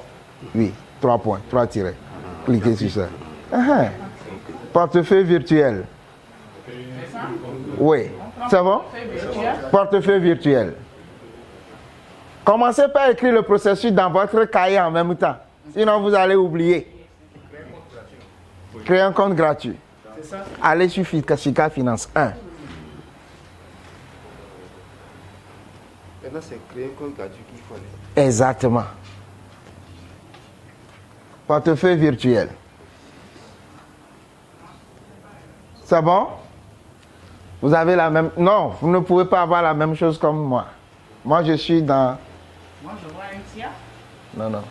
Oui, 3 points, 3 tirets. Cliquez sur ça. Portefeuille virtuel. Oui, c'est bon? Portefeuille virtuel. Commencez par écrire le processus dans votre cahier en même temps. Sinon, vous allez oublier. Créer un compte gratuit. Allez sur Sika Finance 1. Maintenant, c'est créer un compte gratuit qu'il faut. Exactement. Portefeuille virtuel. C'est bon? Vous avez la même... Non, vous ne pouvez pas avoir la même chose comme moi. Moi, je suis dans... Moi, je vois un tiers. Non.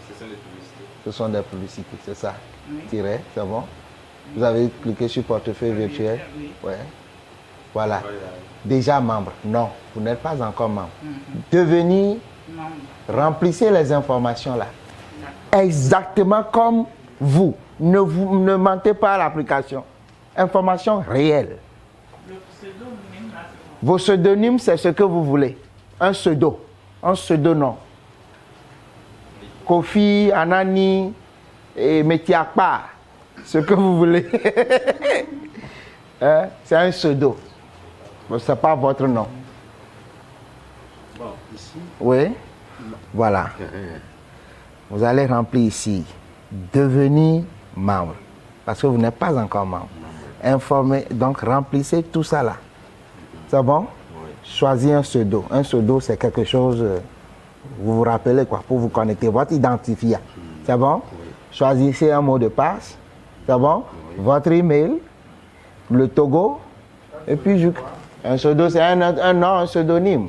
Ce sont des publicités, c'est ça. Oui. Tiret, c'est bon? Vous avez cliqué sur portefeuille virtuel? Oui. Ouais. Voilà. Déjà membre? Non, vous n'êtes pas encore membre. Devenir, remplissez les informations là. Exactement comme vous. Ne mentez pas à l'application. Information réelle. Le pseudonyme, là, c'est bon. Vos pseudonymes, c'est ce que vous voulez. Un pseudo. Un pseudonom. Kofi, Anani, et Metiakpa. Ce que vous voulez. Hein? C'est un pseudo. Ce n'est pas votre nom. Bon, ici. Oui. Voilà. Vous allez remplir ici. Devenir membre. Parce que vous n'êtes pas encore membre. Informez. Donc, remplissez tout ça là. C'est bon? Choisissez un pseudo. Un pseudo, c'est quelque chose... vous vous rappelez quoi? Pour vous connecter. Votre identifiant. C'est bon? Choisissez un mot de passe. C'est bon? Votre email. Le Togo. Et puis, un pseudo, c'est un nom, un pseudonyme.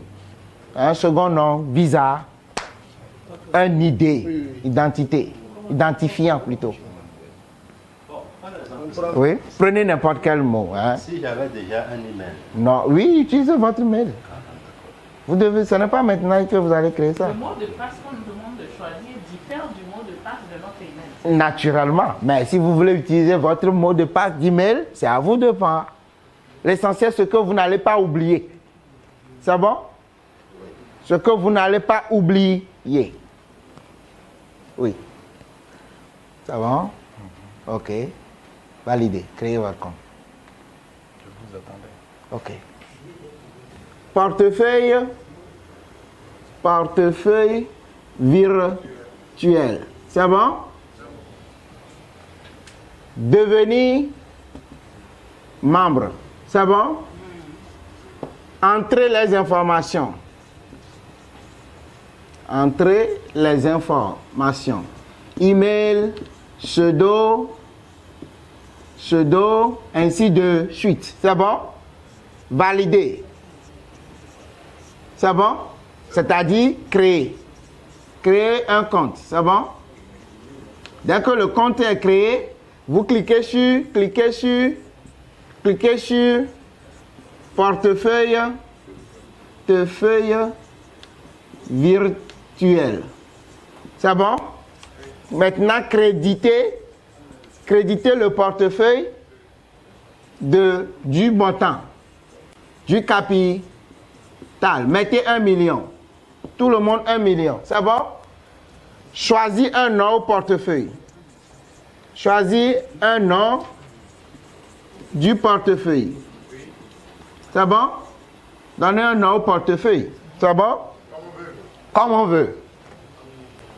Un second nom, visa. Un ID, identité. Identifiant plutôt. Oui, prenez n'importe quel mot. Hein. Si j'avais déjà un email. Non, oui, utilisez votre email. Vous devez, ce n'est pas maintenant que vous allez créer ça. Le mot de passe qu'on nous demande de choisir diffère du mot de passe de notre email. Naturellement. Mais si vous voulez utiliser votre mot de passe d'email, c'est à vous de voir. L'essentiel, c'est que vous n'allez pas oublier. C'est bon? Ce que vous n'allez pas oublier. Oui. C'est bon? Ok. Validé. Créez votre compte. Je vous attendais. Ok. Portefeuille virtuel. C'est bon? Devenir membre. C'est bon? Entrez les informations. Entrez les informations. Email, pseudo, pseudo, ainsi de suite. C'est bon? Valider. C'est bon? C'est-à-dire créer. Créer un compte. C'est bon? Dès que le compte est créé, vous cliquez sur portefeuille virtuel. C'est bon? Maintenant, créditez le portefeuille du montant, du capital. Mettez 1 million. Tout le monde 1 million. C'est bon? Choisis un nom au portefeuille. Choisis un nom du portefeuille. C'est bon? Donnez un nom au portefeuille. C'est bon? Comme on veut.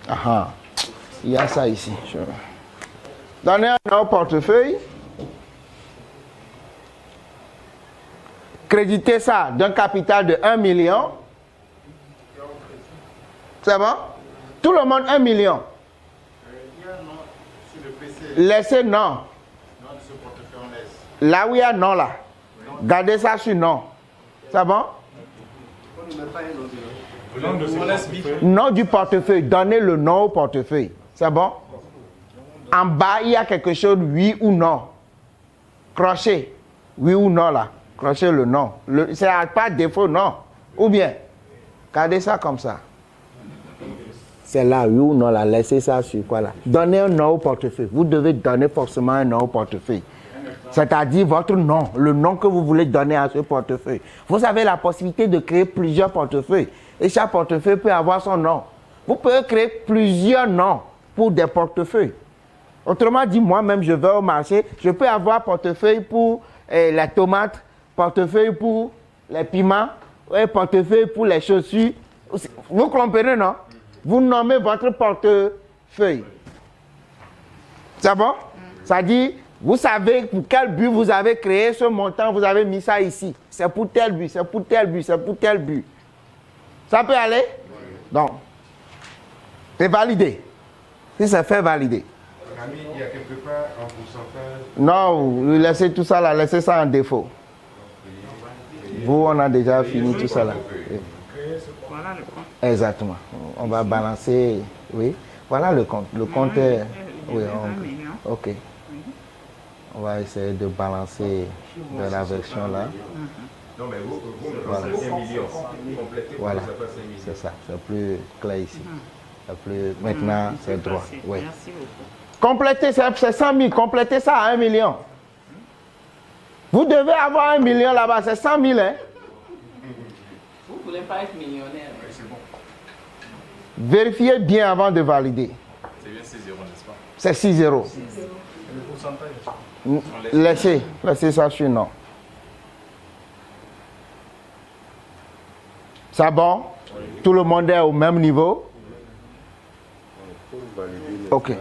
Ah, il y a ça ici. Donnez un nom au portefeuille. Créditez ça d'un capital de 1 million. C'est bon? Tout le monde 1 million. Il y a un nom sur le PC. Laissez non. Non, de ce portefeuille, on laisse. Là où il y a non là. Gardez ça sur non. C'est bon? On ne met pas un nom de On laisse vivre. Nom du portefeuille. Donnez le nom au portefeuille. C'est bon? En bas, il y a quelque chose, oui ou non. Crochet. Oui ou non là. Crochet le nom. C'est pas défaut, non. Ou bien, gardez ça comme ça. C'est là, oui ou non là. Laissez ça sur quoi là. Donnez un nom au portefeuille. Vous devez donner forcément un nom au portefeuille. C'est-à-dire votre nom, le nom que vous voulez donner à ce portefeuille. Vous avez la possibilité de créer plusieurs portefeuilles. Et chaque portefeuille peut avoir son nom. Vous pouvez créer plusieurs noms pour des portefeuilles. Autrement dit, moi-même, je vais au marché, je peux avoir portefeuille pour les tomates, portefeuille pour les piments, portefeuille pour les chaussures. Vous comprenez, non? Vous nommez votre portefeuille. C'est bon? Ça dit, vous savez pour quel but vous avez créé ce montant, vous avez mis ça ici. C'est pour tel but, c'est pour tel but, c'est pour tel but. Ça peut aller? Donc, c'est validé. Si c'est fait, valider. Ami, il y a quelque part un pourcentage. Non, vous laissez tout ça là, laissez ça en défaut. Vous, on a déjà fini tout ça là. Oui. Voilà le compte. Exactement. On va balancer. Oui. Voilà le compte. Le compte est. Oui, 1 million. ok. On va essayer de balancer de la version là. Non, mais vous Voilà. c'est 5 millions. Complétez Voilà. ça fait 5 millions. C'est ça. C'est plus clair ici. C'est plus... Maintenant, c'est droit. Oui. Merci beaucoup. Complétez, c'est 100 000. Complétez ça à 1 million. Vous devez avoir 1 million là-bas. C'est 100 000, hein? Vous ne voulez pas être millionnaire. Vérifiez bien avant de valider. C'est bien 6 euros, n'est-ce pas? C'est 6 euros. Laissez ça sur non. C'est bon? Tout le monde est au même niveau? Ok.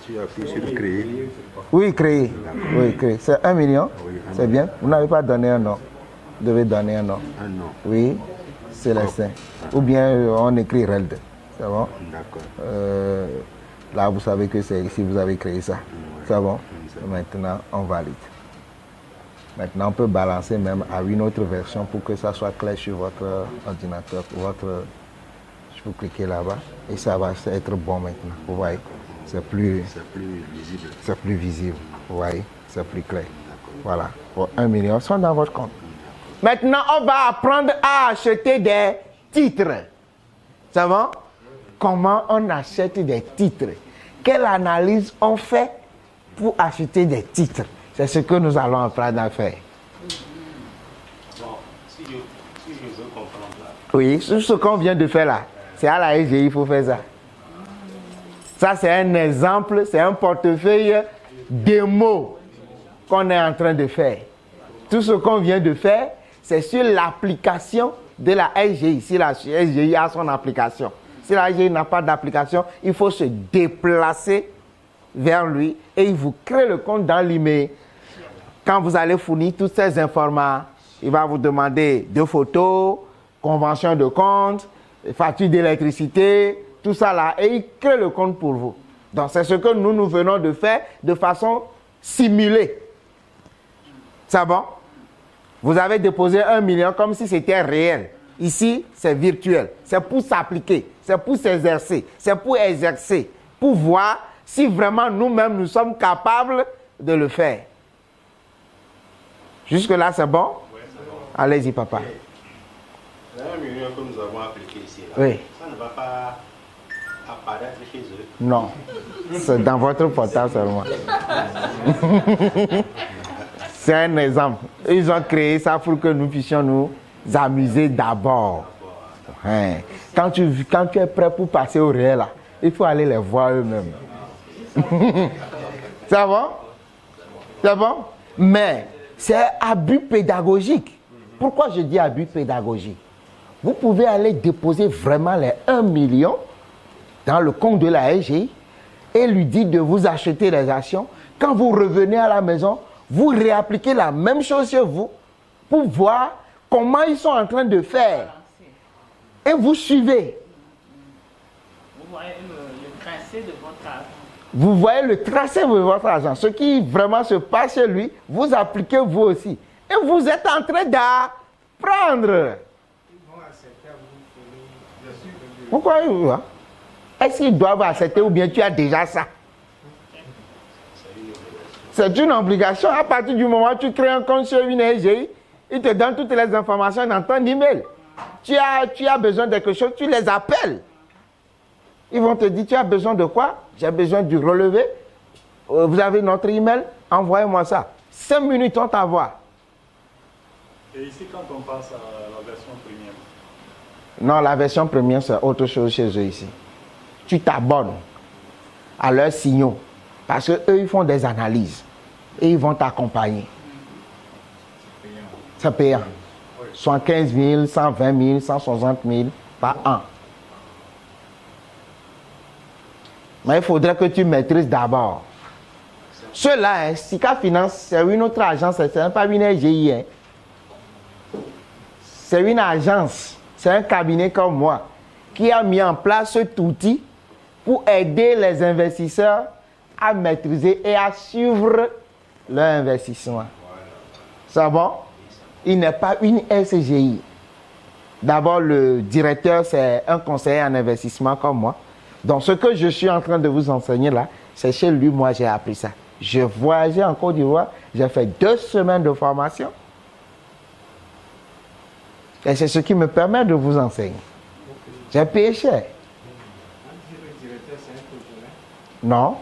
Tu appuies sur créer. Oui, créer. Oui, créer. C'est 1 million? C'est bien. Vous n'avez pas donné un nom. Vous devez donner un nom. Un nom. Oui, Célestin. Ou bien on écrit RELD. C'est bon? D'accord. Là, vous savez que c'est ici, vous avez créé ça. C'est bon? Maintenant, on valide. Maintenant, on peut balancer même à une autre version pour que ça soit clair sur votre ordinateur. Vous cliquez là-bas et ça va être bon maintenant. Vous voyez? C'est plus visible. C'est plus visible. Vous voyez? C'est plus clair. Voilà. Pour 1 million, sont dans votre compte. Maintenant, on va apprendre à acheter des titres. Ça va? Comment on achète des titres? Quelle analyse on fait pour acheter des titres? C'est ce que nous allons apprendre à faire. Bon, si je veux comprendre là. Oui, ce qu'on vient de faire là, c'est à la SGI, il faut faire ça. Ça, c'est un exemple, c'est un portefeuille démo qu'on est en train de faire. Tout ce qu'on vient de faire, c'est sur l'application de la SGI. Si la SGI a son application. Si la SGI n'a pas d'application, il faut se déplacer vers lui et il vous crée le compte dans l'email. Quand vous allez fournir toutes ces informations, il va vous demander 2 photos, convention de compte, facture d'électricité, tout ça là, et il crée le compte pour vous. Donc c'est ce que nous venons de faire de façon simulée. C'est bon? Vous avez déposé 1 million comme si c'était réel. Ici, c'est virtuel. C'est pour s'appliquer, c'est pour s'exercer, c'est pour exercer, pour voir si vraiment nous-mêmes nous sommes capables de le faire. Jusque-là, c'est bon? Oui, c'est bon. Allez-y, papa. Les 1 million que nous avons appliqué ici, là, Oui. ça ne va pas apparaître chez eux. Non, c'est dans votre portable seulement. C'est un exemple. Ils ont créé ça pour que nous puissions nous amuser d'abord. Hein. Quand tu es prêt pour passer au réel, là, il faut aller les voir eux-mêmes. C'est bon? C'est bon? Mais c'est abus pédagogique. Pourquoi je dis abus pédagogique? Vous pouvez aller déposer vraiment les 1 million dans le compte de la SGI et lui dire de vous acheter les actions. Quand vous revenez à la maison, vous réappliquez la même chose chez vous pour voir comment ils sont en train de faire. Et vous suivez. Vous voyez le tracé de votre argent. Vous voyez le tracé de votre argent. Ce qui vraiment se passe chez lui, vous appliquez vous aussi. Et vous êtes en train d'apprendre. Pourquoi est-ce qu'ils doivent accepter ou bien tu as déjà ça? C'est une obligation. À partir du moment où tu crées un compte sur une SGI, ils te donnent toutes les informations dans ton email. Tu as besoin de quelque chose, tu les appelles. Ils vont te dire, tu as besoin de quoi? J'ai besoin du relevé. Vous avez notre email? Envoyez-moi ça. 5 minutes, on t'envoie. Et ici, quand on passe à la version premium? Non, la version première, c'est autre chose chez eux ici. Tu t'abonnes à leurs signaux. Parce qu'eux, ils font des analyses. Et ils vont t'accompagner. C'est payant. 75 000, 120 000, 160 000 par an. Mais il faudrait que tu maîtrises d'abord. Ceux-là, Sika Finance, c'est une autre agence, c'est pas une SGI. Hein. C'est une agence, c'est un cabinet comme moi qui a mis en place cet outil pour aider les investisseurs à maîtriser et à suivre leur investissement. C'est bon? Il n'est pas une SGI. D'abord, le directeur, c'est un conseiller en investissement comme moi. Donc, ce que je suis en train de vous enseigner là, c'est chez lui, moi, j'ai appris ça. Je voyageais en Côte d'Ivoire, j'ai fait 2 semaines de formation. Et c'est ce qui me permet de vous enseigner. J'ai payé cher. Non.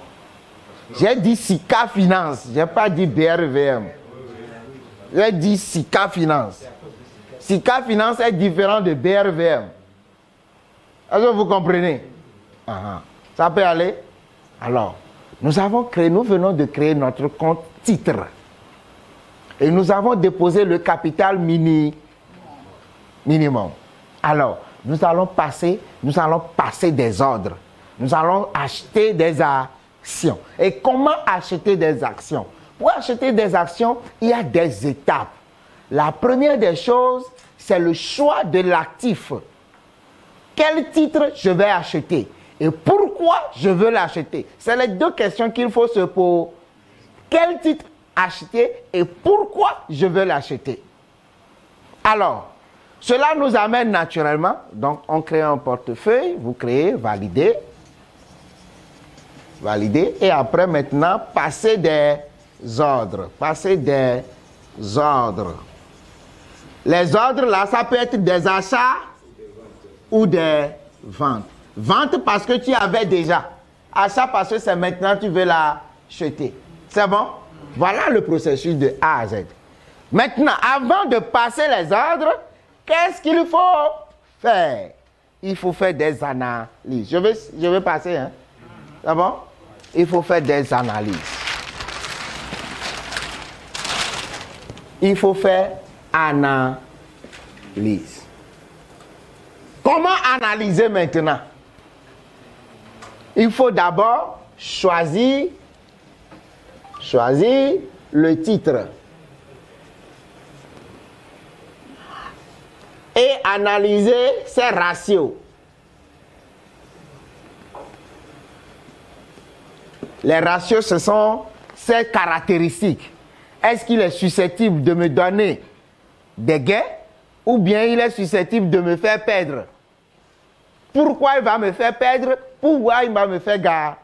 J'ai dit Sika Finance, je n'ai pas dit BRVM. J'ai dit Sika Finance. Sika Finance est différent de BRVM. Est-ce que vous comprenez? Ça peut aller? Alors, nous venons de créer notre compte titre. Et nous avons déposé le capital minimum. Alors, nous allons passer des ordres. Nous allons acheter des actions. Et comment acheter des actions? Pour acheter des actions, il y a des étapes. La première des choses, c'est le choix de l'actif. Quel titre je vais acheter? Et pourquoi je veux l'acheter? C'est les 2 questions qu'il faut se poser. Quel titre acheter et pourquoi je veux l'acheter? Alors, cela nous amène naturellement, donc on crée un portefeuille, vous créez, validez, et après maintenant, passez des ordres. Les ordres là, ça peut être des achats ou des ventes. Vente parce que tu avais déjà. Achat parce que c'est maintenant tu veux l'acheter. C'est bon? Voilà le processus de A à Z. Maintenant, avant de passer les ordres, qu'est-ce qu'il faut faire? Il faut faire des analyses. Je vais passer, hein? C'est bon? Il faut faire des analyses. Il faut faire analyse. Comment analyser maintenant? Il faut d'abord choisir le titre. Et analyser ses ratios. Les ratios, ce sont ses caractéristiques. est-ce qu'il est susceptible de me donner des gains ou bien il est susceptible de me faire perdre? Pourquoi il va me faire perdre? Pourquoi il va me faire gagner?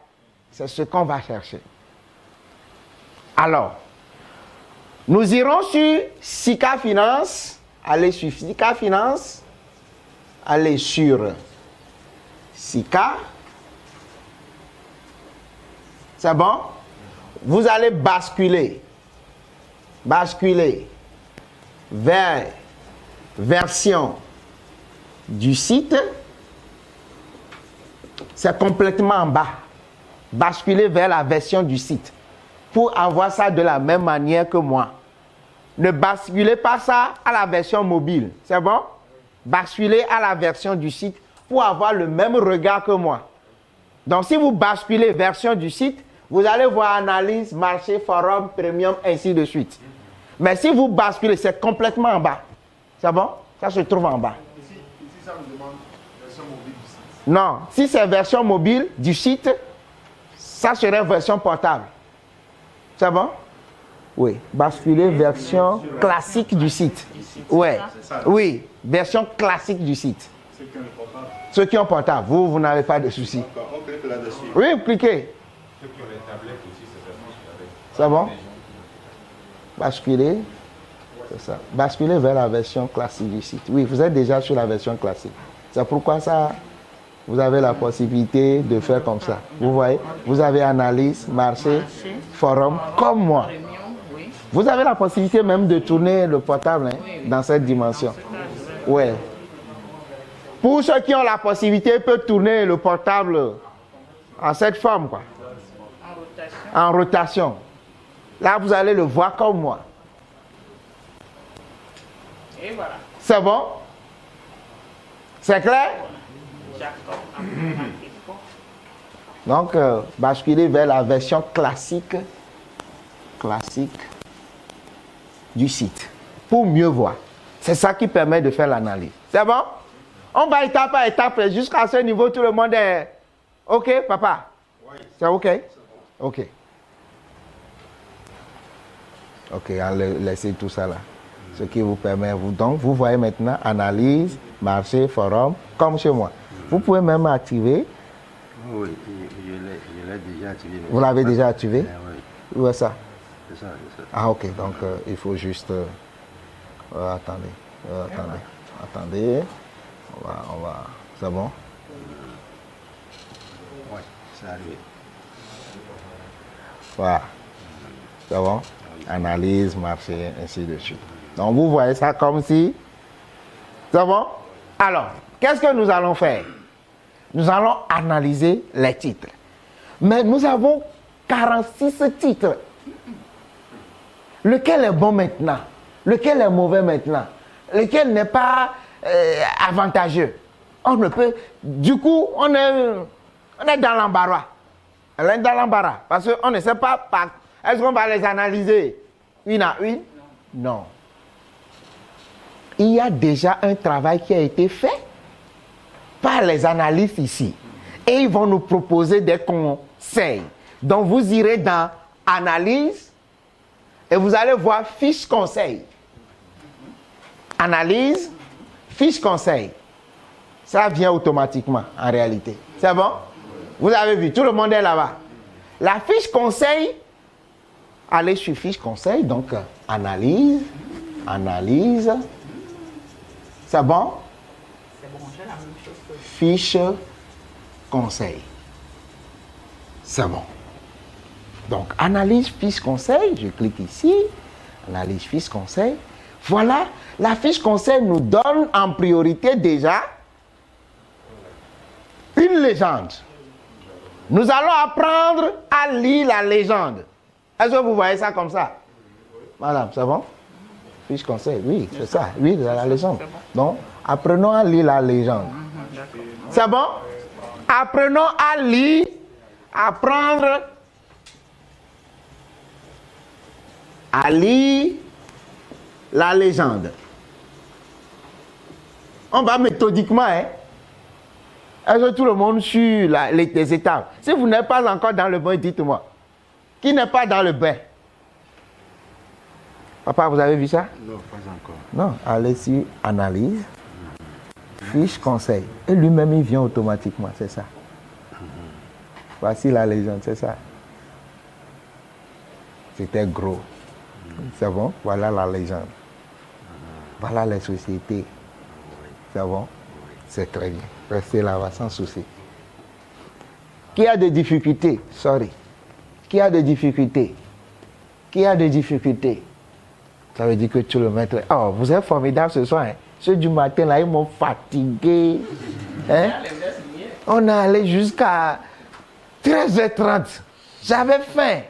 C'est ce qu'on va chercher. Alors, nous irons sur Sika Finance. Allez sur Sika Finance. Allez sur Sika. C'est bon? Vous allez basculer vers version du site. C'est complètement en bas. Basculer vers la version du site pour avoir ça de la même manière que moi. Ne basculez pas ça à la version mobile. C'est bon? Basculez à la version du site pour avoir le même regard que moi. Donc, si vous basculez version du site, vous allez voir analyse, marché, forum, premium, ainsi de suite. Mais si vous basculez, c'est complètement en bas. C'est bon? Ça se trouve en bas. Ici, ça me demande version mobile du site. Non, si c'est version mobile du site, ça serait version portable. C'est bon? Oui. Basculer version classique du site. Ouais. Oui, version classique du site. Ceux qui ont portable, vous n'avez pas de souci. On clique là-dessus. Oui, cliquez. Ceux qui ont les tablettes aussi, c'est C'est bon? Basculer. C'est ça. Basculer vers la version classique du site. Oui, vous êtes déjà sur la version classique. C'est pourquoi ça, vous avez la possibilité de faire comme ça. Vous voyez? Vous avez analyse, marché, forum, comme moi. Vous avez la possibilité même de tourner le portable dans cette dimension. Ouais. Pour ceux qui ont la possibilité, ils peuvent tourner le portable en cette forme, quoi. En rotation. Là, vous allez le voir comme moi. Et voilà. C'est bon? C'est clair? Donc, basculer vers la version classique du site pour mieux voir. C'est ça qui permet de faire l'analyse. C'est bon? On va étape par étape jusqu'à ce niveau. Tout le monde est OK, papa? Oui. C'est OK? OK. OK, laissez tout ça là. Ce qui vous permet, donc, vous voyez maintenant analyse, marché, forum, comme chez moi. Vous pouvez même activer. Oui, je l'ai déjà activé. Vous l'avez déjà activé? Oui. Où est ça? C'est ça, c'est ça. Ah, ok, donc il faut juste. Attendez. On va. C'est bon? Oui, c'est arrivé. Voilà. C'est bon? Analyse, marché, ainsi de suite. Donc vous voyez ça comme si. C'est bon? Alors, qu'est-ce que nous allons faire? Nous allons analyser les titres. Mais nous avons 46 titres. Lequel est bon maintenant? Lequel est mauvais maintenant? Lequel n'est pas avantageux? On ne peut. Du coup, on est dans l'embarras. On est dans l'embarras. Parce qu'on ne sait pas. Est-ce qu'on va les analyser une à une? Non. Il y a déjà un travail qui a été fait par les analystes ici. Et ils vont nous proposer des conseils. Donc vous irez dans analyse et vous allez voir fiche conseil. Analyse, fiche conseil. Ça vient automatiquement en réalité. C'est bon? Vous avez vu, tout le monde est là-bas. La fiche conseil, allez sur fiche conseil, donc analyse. C'est bon? C'est bon, j'ai la même chose que Fiche conseil. C'est bon. Donc, analyse fiche conseil, je clique ici. Analyse fiche conseil. Voilà, la fiche conseil nous donne en priorité déjà une légende. Nous allons apprendre à lire la légende. Est-ce que vous voyez ça comme ça? Madame, c'est bon? Fiche conseil, oui, c'est ça. Oui, la légende. Donc, apprenons à lire la légende. C'est bon? Apprenons à lire, apprendre à lire la légende. On va méthodiquement, hein? Est-ce que tout le monde suit les étapes? Si vous n'êtes pas encore dans le bain, dites-moi. Qui n'est pas dans le bain? Papa, vous avez vu ça? Non, pas encore. Non, allez sur analyse, fiche conseil. Et lui-même, il vient automatiquement, c'est ça. Voici la légende, c'est ça. C'était gros. C'est bon? Voilà la légende. Voilà les sociétés. C'est bon? C'est très bien. Restez là-bas sans souci. Qui a des difficultés? Sorry. Qui a des difficultés? Qui a des difficultés? Ça veut dire que tu le mettrais. Oh, vous êtes formidable ce soir. Hein? Ceux du matin, là, ils m'ont fatigué. Hein? On est allé jusqu'à 13h30. J'avais faim.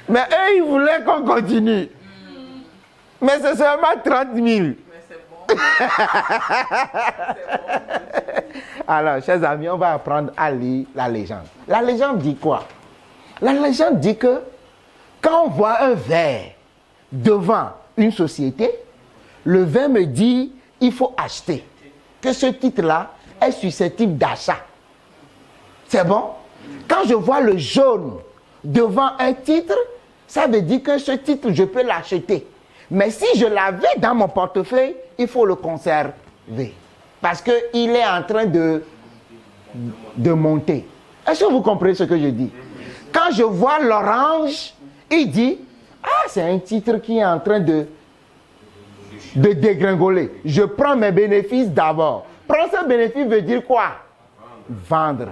Mais eux, ils voulaient qu'on continue. Mais c'est seulement 30 000. Mais c'est bon. Alors, chers amis, on va apprendre à lire la légende. La légende dit quoi? La légende dit que quand on voit un verre devant une société, le verre me dit il faut acheter. Que ce titre-là est susceptible d'achat. C'est bon? Quand je vois le jaune devant un titre, ça veut dire que ce titre, je peux l'acheter. Mais si je l'avais dans mon portefeuille, il faut le conserver. Parce qu'il est en train de monter. Est-ce que vous comprenez ce que je dis? Quand je vois l'orange, il dit, ah, c'est un titre qui est en train de dégringoler. Je prends mes bénéfices d'abord. Prendre ce bénéfice veut dire quoi? Vendre.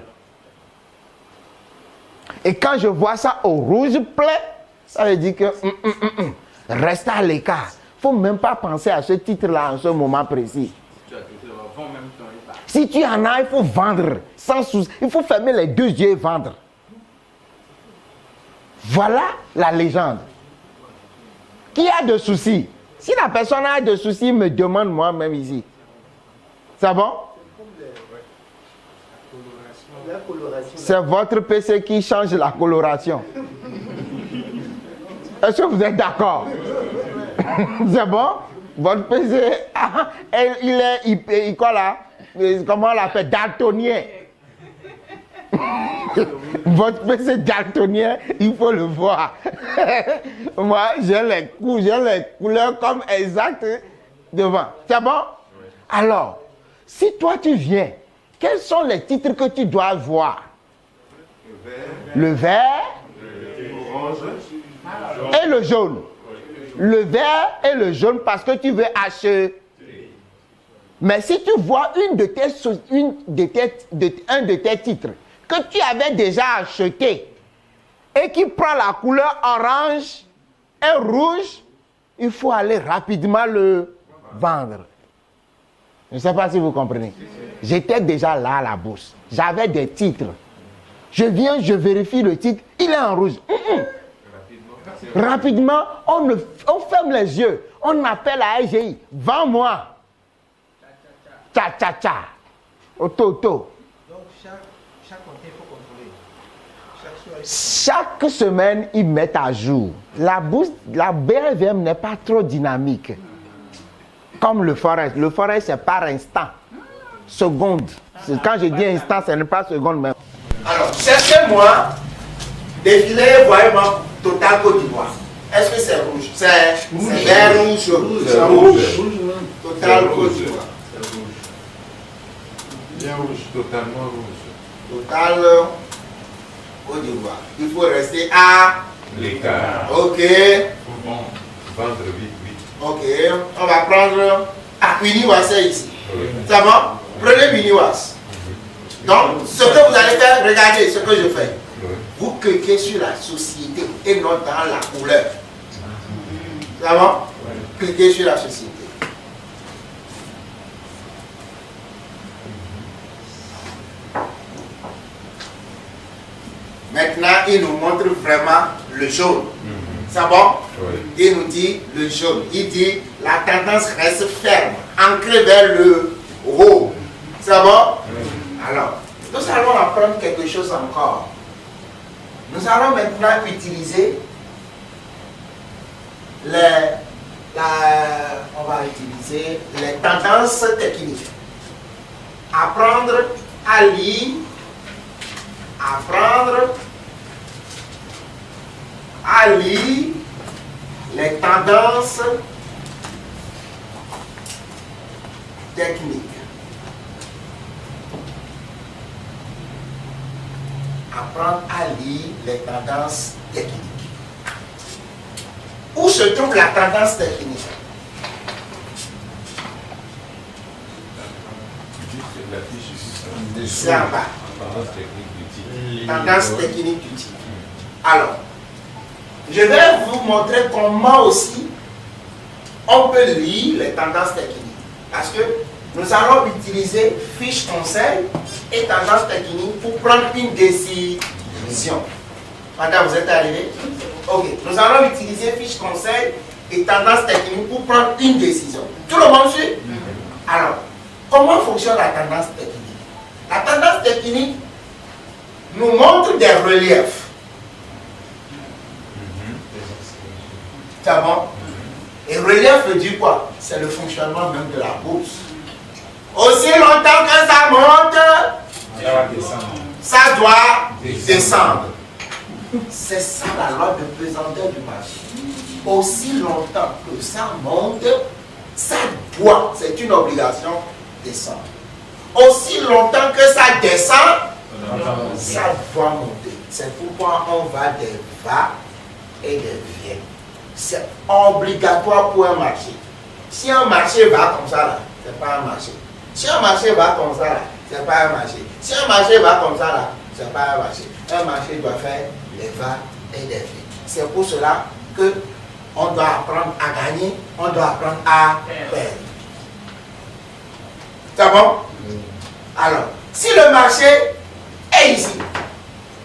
Et quand je vois ça au rouge plein, ça veut dire que reste à l'écart. Il ne faut même pas penser à ce titre-là en ce moment précis. Si tu en as, il faut vendre. Sans souci. Il faut fermer les deux yeux et vendre. Voilà la légende. Qui a de soucis? Si la personne a de soucis, me demande moi-même ici. C'est bon? C'est votre PC qui change la coloration. Est-ce que vous êtes d'accord? C'est bon? Votre PC, il quoi là? Comment on l'appelle? Daltonien. Votre PC daltonien, il faut le voir. Moi, j'ai les couleurs comme exactes devant. C'est bon? Alors, si toi tu viens, quels sont les titres que tu dois voir? Le vert et le jaune. Le vert et le jaune parce que tu veux acheter. Mais si tu vois un de tes titres que tu avais déjà acheté et qui prend la couleur orange et rouge, il faut aller rapidement le vendre. Je ne sais pas si vous comprenez. J'étais déjà là à la bourse. J'avais des titres. Je viens, je vérifie le titre, il est en rouge. Rapidement, on ferme les yeux. On appelle à AGI. Vends-moi. Tcha, tcha, tcha. Auto. Donc, chaque compte, il faut contrôler. Chaque semaine, ils mettent à jour. La bourse, la BRVM n'est pas trop dynamique. Comme le Forex. Le Forex, c'est par instant. Seconde. Quand je dis instant, ce n'est pas seconde même. Alors, cherchez-moi, défilez, voyez-moi, Total Côte d'Ivoire. Est-ce que c'est rouge? C'est vert ou jaune? C'est rouge. Total Côte d'Ivoire. Bien rouge, totalement rouge. Total Côte d'Ivoire. Il faut rester à l'écart. Ok. Bon, vendre vite. Ok. On va prendre. Ah, Winiwas, c'est ici. Oui. Ça va? Prenez Winiwas. Donc, ce que vous allez faire, regardez ce que je fais. Oui. Vous cliquez sur la société et non dans la couleur. Ça va? Cliquez sur la société. Maintenant, il nous montre vraiment le jaune. C'est bon? Oui. Il nous dit le jaune. Il dit la tendance reste ferme, ancrée vers le haut. C'est bon? Alors, nous allons apprendre quelque chose encore. Nous allons maintenant utiliser on va utiliser les tendances techniques. Apprendre à lire, apprendre à lire les tendances techniques. Apprendre à lire les tendances techniques. Où se trouve la tendance technique? C'est en bas. Tendance technique du titre. Alors, je vais vous montrer comment aussi on peut lire les tendances techniques. Parce que nous allons utiliser fiche conseil et tendance technique pour prendre une décision. Madame, vous êtes arrivé? Ok. Nous allons utiliser fiche conseil et tendance technique pour prendre une décision. Tout le monde suit? Alors, comment fonctionne la tendance technique? La tendance technique nous montre des reliefs. C'est bon? Et relief veut dire quoi? C'est le fonctionnement même de la bourse. Aussi longtemps que ça monte, ça doit descendre. C'est ça la loi de pesanteur du marché. Aussi longtemps que ça monte, ça doit, c'est une obligation, descendre. Aussi longtemps que ça descend, ça doit monter. C'est pourquoi on va des va et des vient. C'est obligatoire pour un marché. Si un marché va comme ça là, c'est pas un marché. Si un marché va comme ça là, c'est pas un marché. Si un marché va comme ça là, c'est pas un marché. Un marché doit faire des va et des vient. C'est pour cela que on doit apprendre à gagner, on doit apprendre à perdre. C'est bon? Alors, si le marché est ici,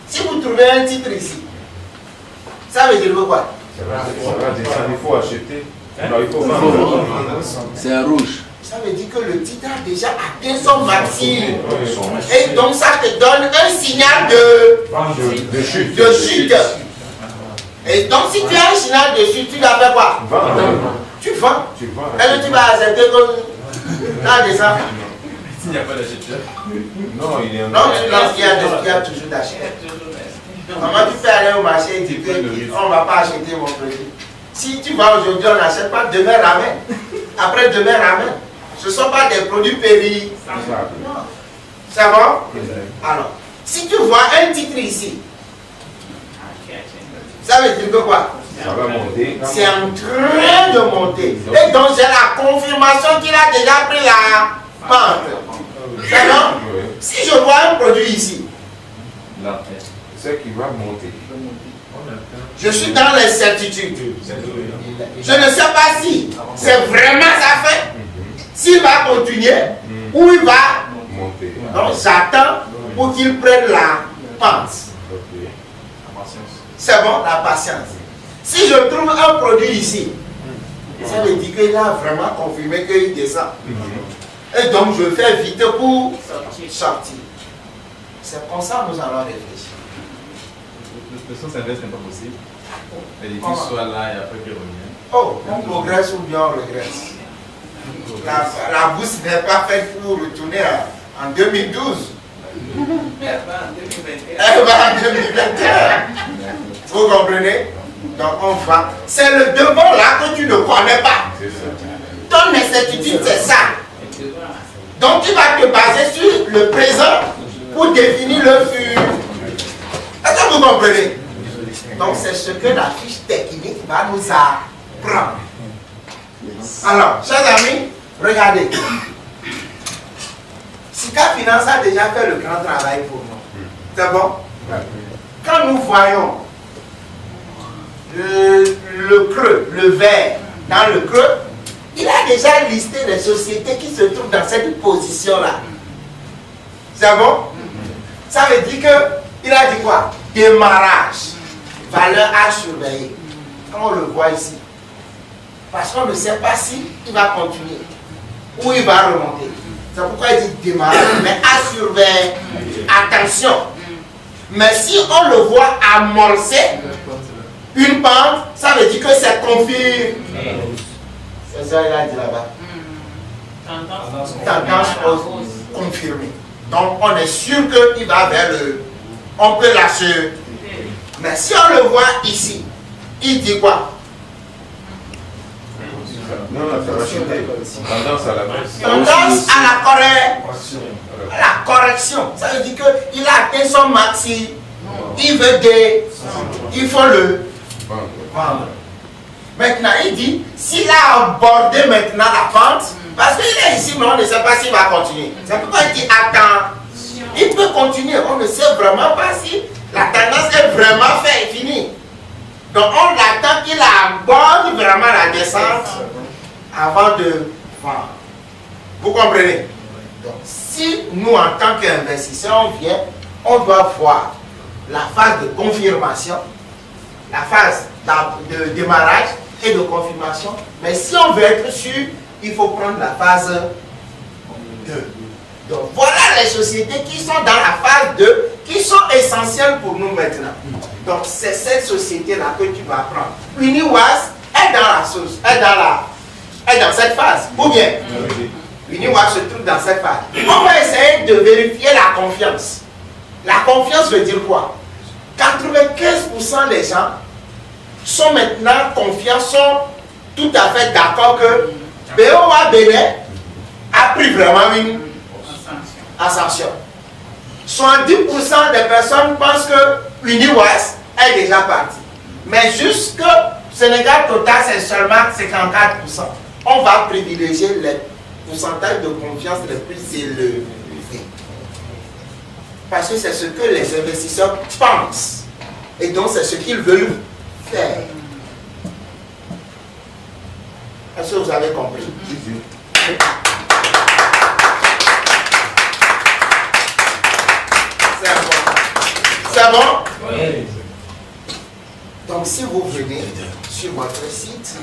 si vous trouvez un titre ici, ça veut dire quoi? Ça va descendre, il faut acheter. Non, il faut vendre. C'est un rouge. Ça veut dire que le titre a déjà atteint son maximum. Et donc ça te donne un signal de chute. Et donc si tu as un signal de chute, tu dois faire quoi? Tu vends. Et tu vas accepter que là descend. S'il n'y a pas d'acheteur. Non, il est en Non, tu lances qu'il y a toujours d'acheter. Comment tu peux aller au marché et dire qu'on ne va pas acheter mon produit? Si tu vas aujourd'hui, on n'achète pas, demain ramène. Après demain ramène. Ce ne sont pas des produits péris. C'est bon? Alors, si tu vois un titre ici, ça veut dire que quoi? Ça va monter. C'est en train de monter. Et donc j'ai la confirmation qu'il a déjà pris la pente. C'est bon? Si je vois un produit ici, c'est qu'il va monter. je suis dans l'incertitude. Je ne sais pas si c'est vraiment sa fin, s'il va continuer ou il va monter. Donc j'attends pour qu'il prenne la pente. C'est bon, la patience. Si je trouve un produit ici, ça veut dire qu'il a vraiment confirmé qu'il descend. Et donc je fais vite pour sortir. C'est comme ça que nous allons réfléchir. Le sens inverse n'est pas possible. Les études soient là et après qu'ils reviennent. Oh, on progresse ou bien on regresse. La bourse n'est pas faite pour retourner en 2012. Elle va en 2021. Vous comprenez? Donc on va. C'est le devant là que tu ne connais pas. Ton incertitude, c'est ça. Donc tu vas te baser sur le présent pour définir le futur. Est-ce que vous comprenez? Donc c'est ce que la fiche technique va nous apprendre. Alors, chers amis, regardez. Sika Finance a déjà fait le grand travail pour nous. C'est bon? Quand nous voyons le creux, le vert dans le creux, il a déjà listé les sociétés qui se trouvent dans cette position-là. C'est bon? Ça veut dire qu'il a dit quoi? Démarrage, valeur à surveiller. Quand on le voit ici. Parce qu'on ne sait pas si il va continuer ou il va remonter. C'est pourquoi il dit démarrer, mais à surveiller. Attention. Mais si on le voit amorcer une pente, ça veut dire que c'est confirmé. C'est ça qu'il a dit là-bas. Tendance confirmée. Donc on est sûr qu'il va vers le... On peut l'assurer. Mais si on le voit ici, il dit quoi? Non, ça va chuter. Tendance à la baisse. Tendance à la correction. Ça veut dire qu'il a atteint son maxi. Il veut il faut le vendre. Maintenant, il dit, s'il a abordé maintenant la pente, parce qu'il est ici, mais on ne sait pas s'il va continuer. C'est pourquoi il dit, attends, il peut continuer. On ne sait vraiment pas si la tendance est vraiment faite et finie. Donc, on attend qu'il aborde vraiment la descente avant de vendre. Vous comprenez? Donc, si nous, en tant qu'investisseurs, on vient, on doit voir la phase de confirmation, la phase de démarrage et de confirmation. Mais si on veut être sûr, il faut prendre la phase 2. Donc voilà les sociétés qui sont dans la phase 2, qui sont essentielles pour nous maintenant. Donc c'est cette société-là que tu vas prendre. Uniwas est dans la sauce, est dans cette phase. Ou bien Uniwas se trouve dans cette phase. On va essayer de vérifier la confiance. La confiance veut dire quoi? 95% des gens sont maintenant confiants, sont tout à fait d'accord que BOA Bénin a pris vraiment une ascension. 70% des personnes pensent que Uniwas est déjà parti. Mais jusque Sénégal Total, c'est seulement 54%. On va privilégier les pourcentages de confiance les plus élevés. Parce que c'est ce que les investisseurs pensent. Et donc c'est ce qu'ils veulent faire. Est-ce que vous avez compris? C'est bon? Oui. Donc si vous venez sur votre site,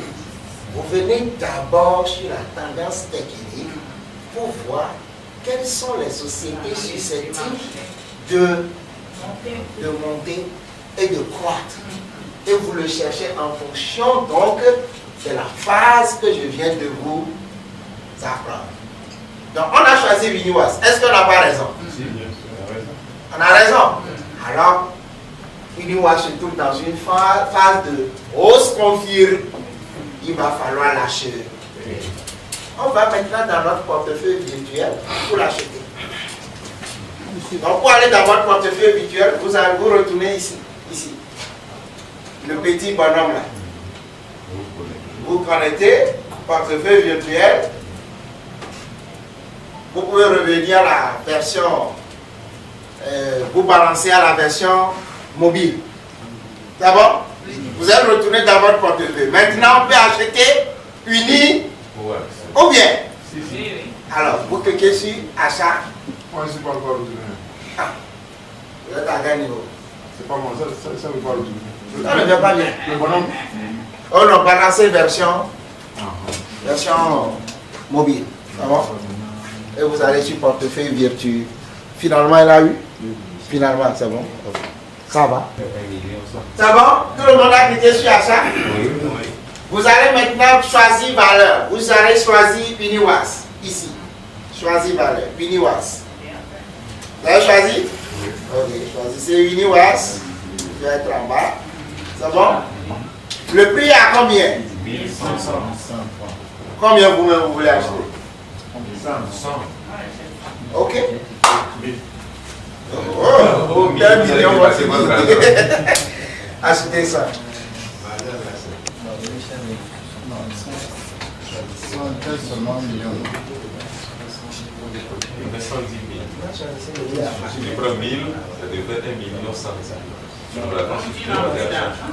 vous venez d'abord sur la tendance technique pour voir quelles sont les sociétés susceptibles de monter et de croître. Et vous le cherchez en fonction donc de la phase que je viens de vous apprendre. Donc on a choisi Uniwas. Est-ce qu'on n'a pas raison? On a raison. Alors, Uniwas se trouve dans une phase de hausse confirme. Il va falloir lâcher. On va maintenant dans notre portefeuille virtuel pour l'acheter. Donc pour aller dans votre portefeuille virtuel, vous allez vous retourner ici. Le petit bonhomme là. Vous connectez, portefeuille virtuel. Vous pouvez revenir à la version, vous balancez à la version mobile. C'est bon? Vous allez retourner dans votre portefeuille. Maintenant, on peut acheter Uni ou bien. Alors, vous cliquez sur achat. Moi, je ne suis pas encore retourné. Ah, vous êtes à quel niveau? C'est pas moi, ça ne veut pas retourner. Ça ne veut pas bien. Le bonhomme. On a balancé version mobile. C'est bon? Et vous allez sur portefeuille virtuel. Finalement, il a eu. Finalement, c'est bon. Ça va? C'est bon? Tout le monde a cliqué sur achat? Oui. Vous allez maintenant choisir valeur. Vous allez choisir Uniwas. Ici. Choisir valeur. Uniwas. Vous avez choisi? Oui. Ok, choisissez Uniwas. Je vais être en bas. C'est bon? Le prix est à combien? 1500. Combien vous-même vous voulez acheter? 100. Ok. Oh, 1 million, achetez ça. Seulement 1 million. 110 000. Si tu prends 1000, ça devrait être 1 million 100 000. Sur la constitution de l'achat.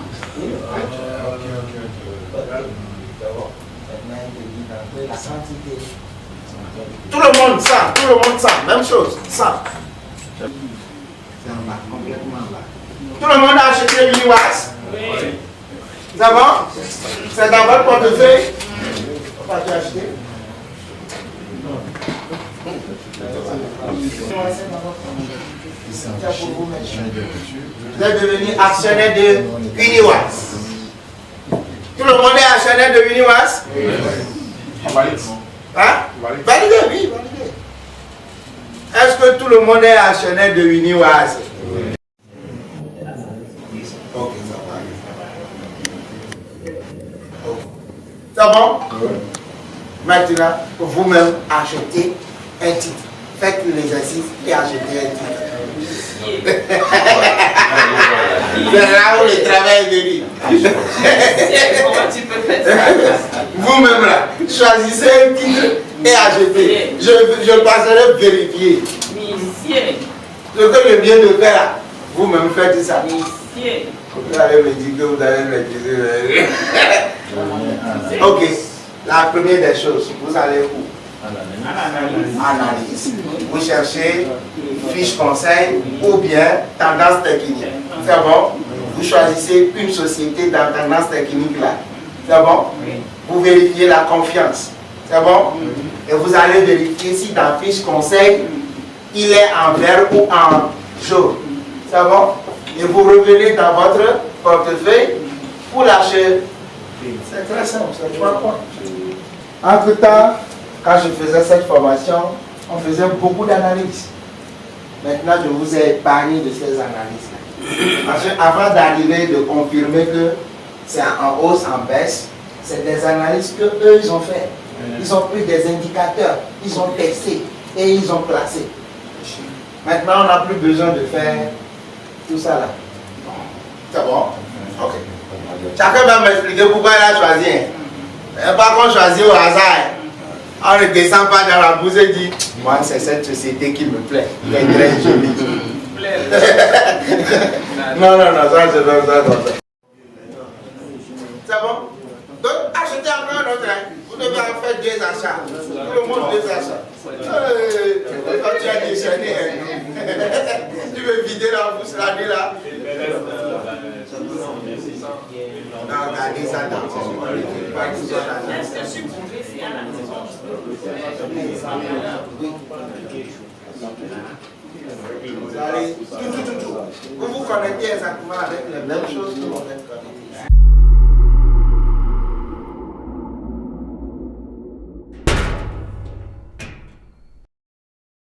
Tout le monde ça, même chose, ça. C'est en bas, complètement en bas. Tout le monde a acheté Uniwas? Oui. C'est bon? C'est dans votre portefeuille? On va acheter. Vous êtes devenu actionnaire de Uniwas. Tout le monde est actionnaire de Uniwas? Oui. Hein? Validé, oui, validé. Est-ce que tout le monde est actionnaire de Uniwas? Oui. Ok, ça va. C'est bon? Maintenant, vous-même, achetez un titre. Faites l'exercice et achetez un titre. C'est là où le travail est venu. Comment tu peux faire ça? Vous-même là, choisissez un titre et achetez. Je passerai vérifier. Monsieur. Ce que je viens de faire là, vous-même faites ça. Monsieur. Vous allez me dire que vous allez maîtriser. Ok, la première des choses, vous allez où? Analyse. Vous cherchez fiche conseil ou bien tendance technique. C'est bon? Vous choisissez une société dans tendance technique là. C'est bon? Vous vérifiez la confiance. C'est bon? Et vous allez vérifier si dans fiche conseil, il est en vert ou en jaune. C'est bon? Et vous revenez dans votre portefeuille pour lâcher. C'est très simple, c'est 3 points. Entre-temps, quand je faisais cette formation, on faisait beaucoup d'analyses. Maintenant, je vous ai épargné de ces analyses-là. Parce qu'avant d'arriver, de confirmer que c'est en hausse, en baisse, c'est des analyses que eux ils ont fait. Ils ont pris des indicateurs, ils ont testé et ils ont placé. Maintenant, on n'a plus besoin de faire tout ça là. C'est bon? Ok. Chacun va m'expliquer pourquoi il a choisi. Pas qu'on choisit au hasard. On ne descend pas dans la bourse et dit moi, c'est cette société qui me plaît. Elle est très jolie. Non, ça je donne ça comme ça. C'est bon? Donc, achetez encore un autre. Vous devez en faire 2 achats. Tout le monde 2 achats. Quand tu as déchaîné, tu veux vider la bourse l'année là. Non, regardez ça dans Est-ce que je suis tombée ici à la maison? Vous allez tout. Vous vous connectez exactement avec les mêmes choses que vous êtes connectés.